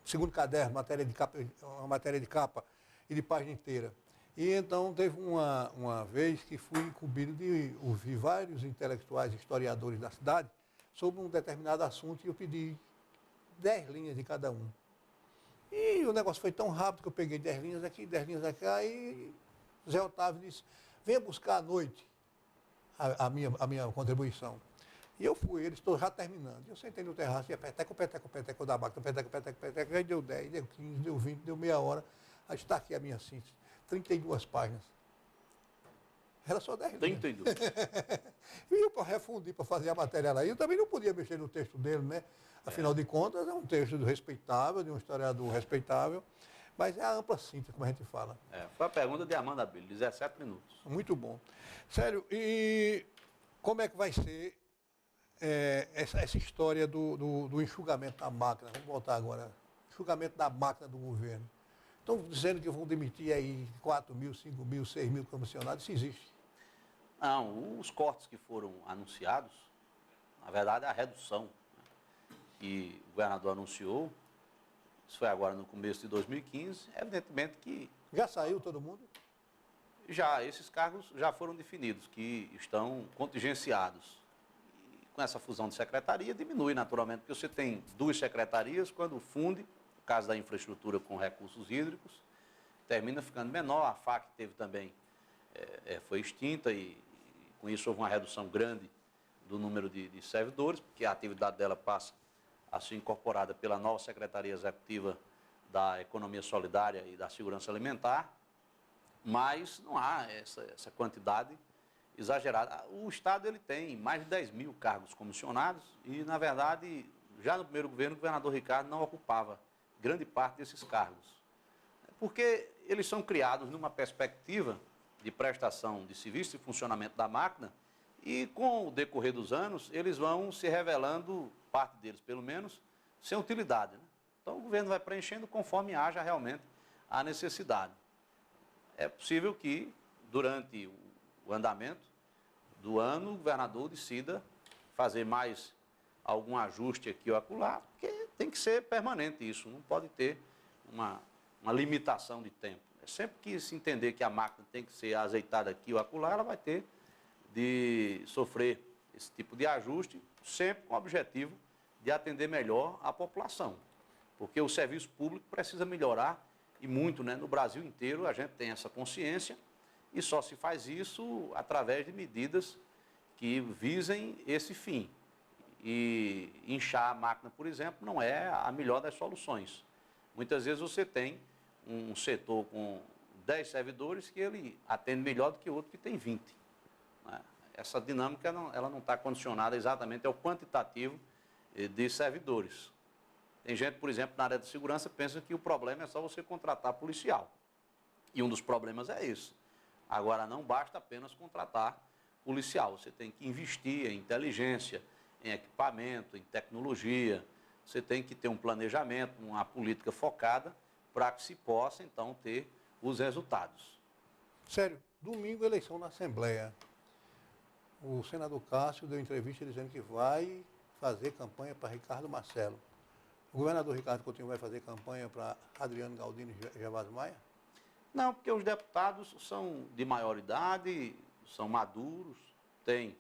Speaker 1: segundo caderno, uma matéria de capa e de página inteira. E então teve uma vez que fui incumbido de ouvir vários intelectuais, historiadores da cidade, sobre um determinado assunto e eu pedi 10 linhas de cada um. E o negócio foi tão rápido que eu peguei 10 linhas aqui, 10 linhas aqui, e Zé Otávio disse, venha buscar à noite a minha contribuição. E eu fui, eles estou já terminando. Eu sentei no terraço e peteco da máquina, peteco, aí deu 10, deu 15, deu 20, deu meia hora. Aí está aqui a minha síntese, 32 páginas. Era só 10 linhas.
Speaker 2: 32.
Speaker 1: E eu, para refundir, para fazer a matéria lá, eu também não podia mexer no texto dele, né? Afinal de contas, é um texto respeitável, de um historiador respeitável, mas é a ampla síntese, como a gente fala.
Speaker 2: Foi a pergunta de Armando Abílio, 17 minutos.
Speaker 1: Muito bom. Sério, e como é que vai ser essa história do enxugamento da máquina? Vamos voltar agora. Enxugamento da máquina do governo. Estão dizendo que vão demitir aí 4 mil, 5 mil, 6 mil comissionados. Isso existe?
Speaker 2: Não, os cortes que foram anunciados, na verdade, é a redução, né, que o governador anunciou, isso foi agora no começo de 2015, evidentemente que...
Speaker 1: Já saiu todo mundo?
Speaker 2: Já, esses cargos já foram definidos, que estão contingenciados. E com essa fusão de secretaria, diminui naturalmente, porque você tem 2 secretarias, quando funde, caso da infraestrutura com recursos hídricos, termina ficando menor. A FAC teve também, foi extinta e com isso houve uma redução grande do número de servidores, porque a atividade dela passa a ser incorporada pela nova Secretaria Executiva da Economia Solidária e da Segurança Alimentar, mas não há essa quantidade exagerada. O Estado ele tem mais de 10 mil cargos comissionados e, na verdade, já no primeiro governo, o governador Ricardo não ocupava grande parte desses cargos, porque eles são criados numa perspectiva de prestação de serviço e funcionamento da máquina e, com o decorrer dos anos, eles vão se revelando, parte deles pelo menos, sem utilidade, né? Então, o governo vai preenchendo conforme haja realmente a necessidade. É possível que, durante o andamento do ano, o governador decida fazer mais algum ajuste aqui ou acolá, porque tem que ser permanente isso, não pode ter uma limitação de tempo. Sempre que se entender que a máquina tem que ser azeitada aqui ou acolá, ela vai ter de sofrer esse tipo de ajuste, sempre com o objetivo de atender melhor a população. Porque o serviço público precisa melhorar e muito, né? No Brasil inteiro a gente tem essa consciência e só se faz isso através de medidas que visem esse fim. E inchar a máquina, por exemplo, não é a melhor das soluções. Muitas vezes você tem um setor com 10 servidores que ele atende melhor do que outro que tem 20. Né? Essa dinâmica ela não está condicionada exatamente ao quantitativo de servidores. Tem gente, por exemplo, na área de segurança, pensa que o problema é só você contratar policial. E um dos problemas é esse. Agora, não basta apenas contratar policial. Você tem que investir em inteligência, em equipamento, em tecnologia. Você tem que ter um planejamento, uma política focada para que se possa, então, ter os resultados.
Speaker 1: Sério, domingo, eleição na Assembleia. O senador Cássio deu entrevista dizendo que vai fazer campanha para Ricardo Marcelo. O governador Ricardo Coutinho vai fazer campanha para Adriano Galdino e Gervásio Maia?
Speaker 2: Não, porque os deputados são de maior idade, são maduros, têm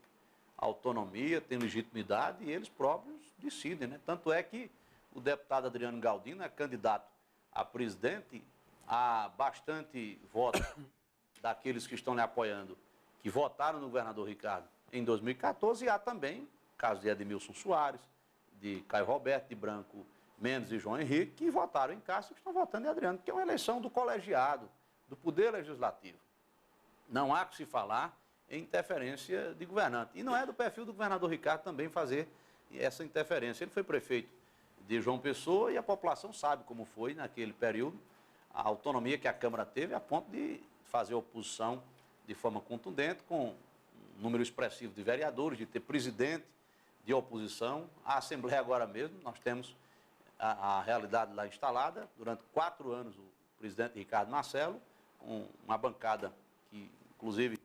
Speaker 2: autonomia, têm legitimidade e eles próprios decidem, né? Tanto é que o deputado Adriano Galdino é candidato a presidente, há bastante voto daqueles que estão lhe apoiando, que votaram no governador Ricardo em 2014, e há também caso de Edmilson Soares, de Caio Roberto, de Branco Mendes e João Henrique, que votaram em Cássio e que estão votando em Adriano, que é uma eleição do colegiado, do Poder Legislativo. Não há que se falar em interferência de governante. E não é do perfil do governador Ricardo também fazer essa interferência. Ele foi prefeito de João Pessoa e a população sabe como foi naquele período a autonomia que a Câmara teve a ponto de fazer oposição de forma contundente, com um número expressivo de vereadores, de ter presidente de oposição. A Assembleia agora mesmo, nós temos a realidade lá instalada. Durante 4 anos, o presidente Ricardo Marcelo, com uma bancada que, inclusive,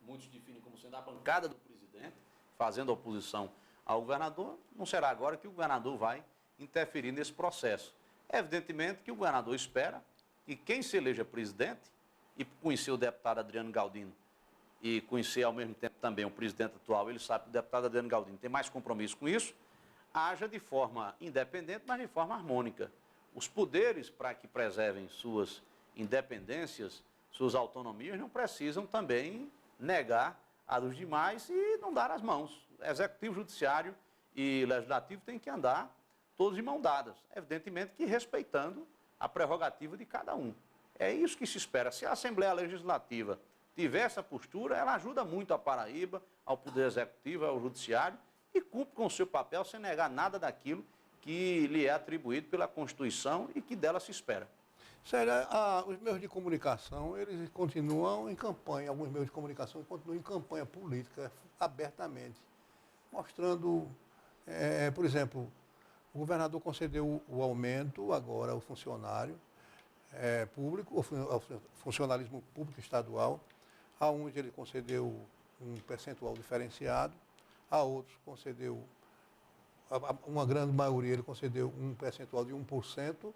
Speaker 2: muitos definem como sendo a bancada do presidente, fazendo oposição ao governador. Não será agora que o governador vai interferir nesse processo. Evidentemente que o governador espera que quem se eleja presidente, e conhecer o deputado Adriano Galdino, e conhecer ao mesmo tempo também o presidente atual, ele sabe que o deputado Adriano Galdino tem mais compromisso com isso, haja de forma independente, mas de forma harmônica. Os poderes, para que preservem suas independências, suas autonomias, não precisam também negar a dos demais e não dar as mãos. Executivo, Judiciário e Legislativo têm que andar todos de mão dadas, evidentemente que respeitando a prerrogativa de cada um. É isso que se espera. Se a Assembleia Legislativa tiver essa postura, ela ajuda muito a Paraíba, ao Poder Executivo, ao Judiciário, e cumpre com o seu papel sem negar nada daquilo que lhe é atribuído pela Constituição e que dela se espera.
Speaker 1: Sério, os meios de comunicação, eles continuam em campanha, alguns meios de comunicação continuam em campanha política abertamente, mostrando, por exemplo, o governador concedeu o aumento agora ao funcionário público, ao funcionalismo público estadual, a uns ele concedeu um percentual diferenciado, a outros concedeu, uma grande maioria ele concedeu um percentual de 1%,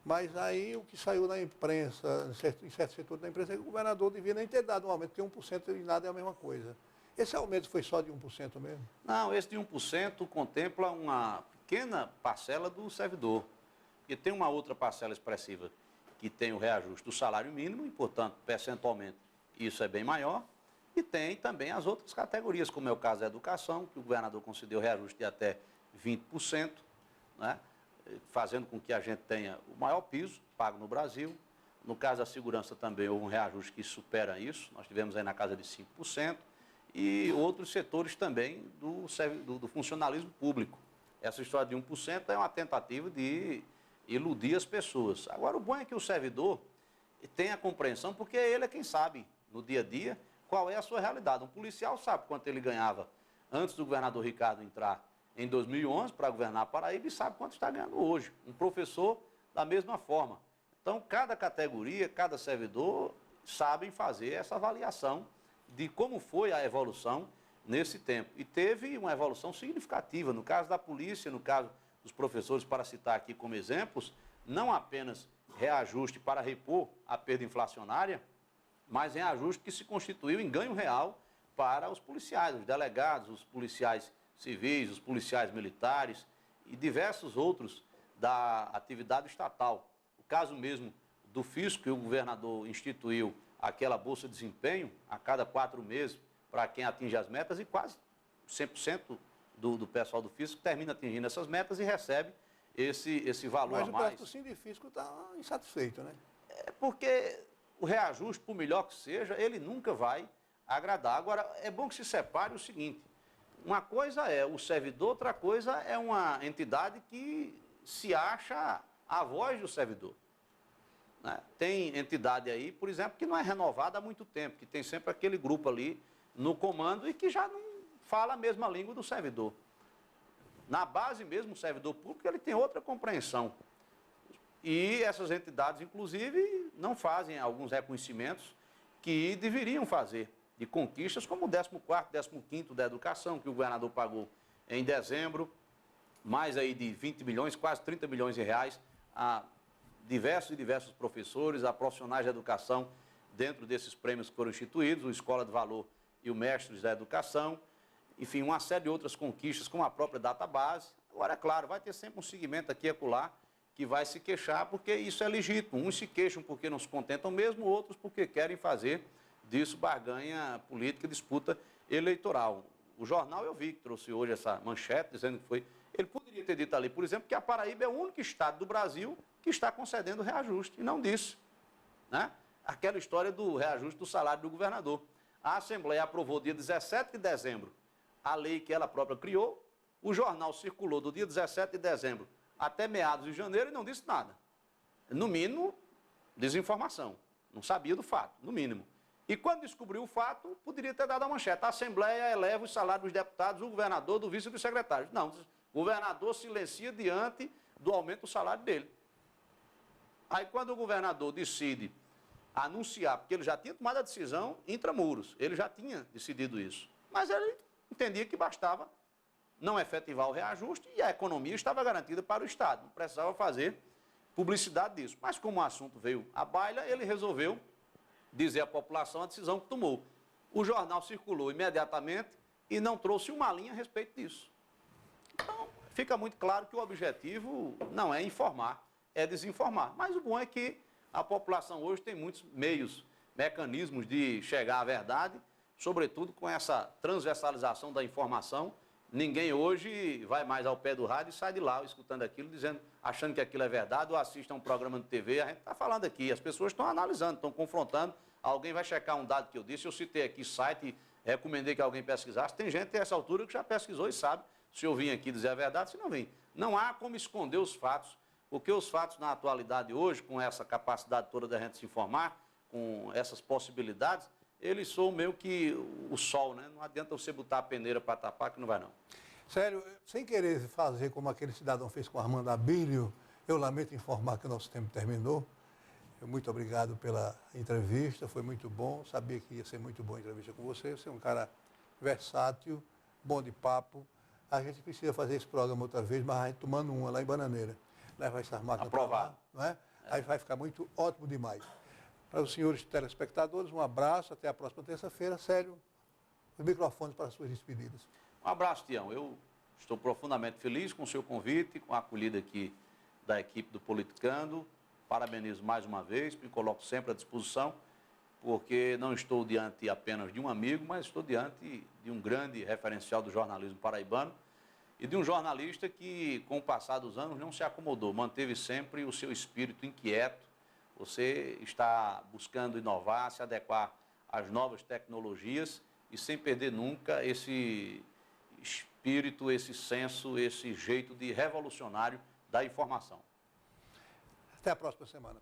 Speaker 1: mas aí o que saiu na imprensa, em certo setor da imprensa, é que o governador devia nem ter dado um aumento, porque 1% e nada é a mesma coisa. Esse aumento foi só de 1% mesmo?
Speaker 2: Não, esse de 1% contempla uma pequena parcela do servidor. porque tem uma outra parcela expressiva que tem o reajuste do salário mínimo, e, portanto, percentualmente, isso é bem maior. E tem também as outras categorias, como é o caso da educação, que o governador concedeu reajuste de até 20%, né, fazendo com que a gente tenha o maior piso pago no Brasil. No caso da segurança também houve um reajuste que supera isso, nós tivemos aí na casa de 5%, e outros setores também do funcionalismo público. Essa história de 1% é uma tentativa de iludir as pessoas. Agora, o bom é que o servidor tenha compreensão, porque ele é quem sabe, no dia a dia, qual é a sua realidade. Um policial sabe quanto ele ganhava antes do governador Ricardo entrar em 2011 para governar a Paraíba e sabe quanto está ganhando hoje. Um professor, da mesma forma. Então, cada categoria, cada servidor sabem fazer essa avaliação de como foi a evolução nesse tempo. E teve uma evolução significativa. No caso da polícia, no caso dos professores, para citar aqui como exemplos, não apenas reajuste para repor a perda inflacionária, mas reajuste que se constituiu em ganho real para os policiais, os delegados, os policiais civis, os policiais militares e diversos outros da atividade estatal. O caso mesmo do fisco, que o governador instituiu aquela bolsa de desempenho a cada 4 meses para quem atinge as metas, e quase 100% do pessoal do fisco termina atingindo essas metas e recebe esse valor a mais.
Speaker 1: Mas o pessoal do sindifisco está insatisfeito, né?
Speaker 2: É porque o reajuste, por melhor que seja, ele nunca vai agradar. Agora, é bom que se separe o seguinte: uma coisa é o servidor, outra coisa é uma entidade que se acha a voz do servidor. Né? Tem entidade aí, por exemplo, que não é renovada há muito tempo, que tem sempre aquele grupo ali no comando e que já não fala a mesma língua do servidor. Na base mesmo, o servidor público, ele tem outra compreensão. E essas entidades, inclusive, não fazem alguns reconhecimentos que deveriam fazer, de conquistas como o 14º, 15º da educação, que o governador pagou em dezembro, mais aí de 20 milhões, quase 30 milhões de reais, a diversos professores, a profissionais de educação, dentro desses prêmios que foram instituídos, o Escola de Valor e o Mestres da Educação, enfim, uma série de outras conquistas, como a própria database. Agora, é claro, vai ter sempre um segmento aqui e acolá que vai se queixar, porque isso é legítimo. Uns se queixam porque não se contentam mesmo, outros porque querem fazer disso barganha política, disputa eleitoral. O jornal, eu vi que trouxe hoje essa manchete, dizendo que foi... Ele poderia ter dito ali, por exemplo, que a Paraíba é o único estado do Brasil que está concedendo reajuste, e não disse. Né? Aquela história do reajuste do salário do governador. A Assembleia aprovou dia 17 de dezembro a lei que ela própria criou, o jornal circulou do dia 17 de dezembro até meados de janeiro e não disse nada. No mínimo, desinformação. Não sabia do fato, no mínimo. E quando descobriu o fato, poderia ter dado a manchete: a Assembleia eleva os salários dos deputados, do governador, do vice e dos secretários. Não, o governador silencia diante do aumento do salário dele. Aí quando o governador decide anunciar, porque ele já tinha tomado a decisão intramuros, ele já tinha decidido isso, mas ele entendia que bastava não efetivar o reajuste e a economia estava garantida para o Estado, não precisava fazer publicidade disso. Mas como o assunto veio à baila, ele resolveu dizer à população a decisão que tomou. O jornal circulou imediatamente e não trouxe uma linha a respeito disso. Então, fica muito claro que o objetivo não é informar, é desinformar. Mas o bom é que a população hoje tem muitos meios, mecanismos de chegar à verdade, sobretudo com essa transversalização da informação. Ninguém hoje vai mais ao pé do rádio e sai de lá escutando aquilo, dizendo, achando que aquilo é verdade, ou assiste a um programa de TV. A gente está falando aqui, as pessoas estão analisando, estão confrontando. Alguém vai checar um dado que eu disse, eu citei aqui site, recomendei que alguém pesquisasse. Tem gente a essa altura que já pesquisou e sabe se eu vim aqui dizer a verdade, se não vim. Não há como esconder os fatos, porque os fatos na atualidade hoje, com essa capacidade toda da gente se informar, com essas possibilidades, eles são meio que o sol, né? Não adianta você botar a peneira para tapar, que não vai não.
Speaker 1: Sério, sem querer fazer como aquele cidadão fez com Armando Abílio, eu lamento informar que o nosso tempo terminou. Muito obrigado pela entrevista, foi muito bom. Sabia que ia ser muito boa a entrevista com você. Você é um cara versátil, bom de papo. A gente precisa fazer esse programa outra vez, mas a gente tomando uma lá em Bananeira. Leva essa máquina
Speaker 2: aprovado,
Speaker 1: não é? Aí vai ficar muito ótimo demais. Para os senhores telespectadores, um abraço, até a próxima terça-feira. Sério, os microfones para as suas despedidas.
Speaker 2: Um abraço, Tião. Eu estou profundamente feliz com o seu convite, com a acolhida aqui da equipe do Politicando. Parabenizo mais uma vez, me coloco sempre à disposição, porque não estou diante apenas de um amigo, mas estou diante de um grande referencial do jornalismo paraibano e de um jornalista que, com o passar dos anos, não se acomodou, manteve sempre o seu espírito inquieto. Você está buscando inovar, se adequar às novas tecnologias e sem perder nunca esse espírito, esse senso, esse jeito de revolucionário da informação.
Speaker 1: Até a próxima semana.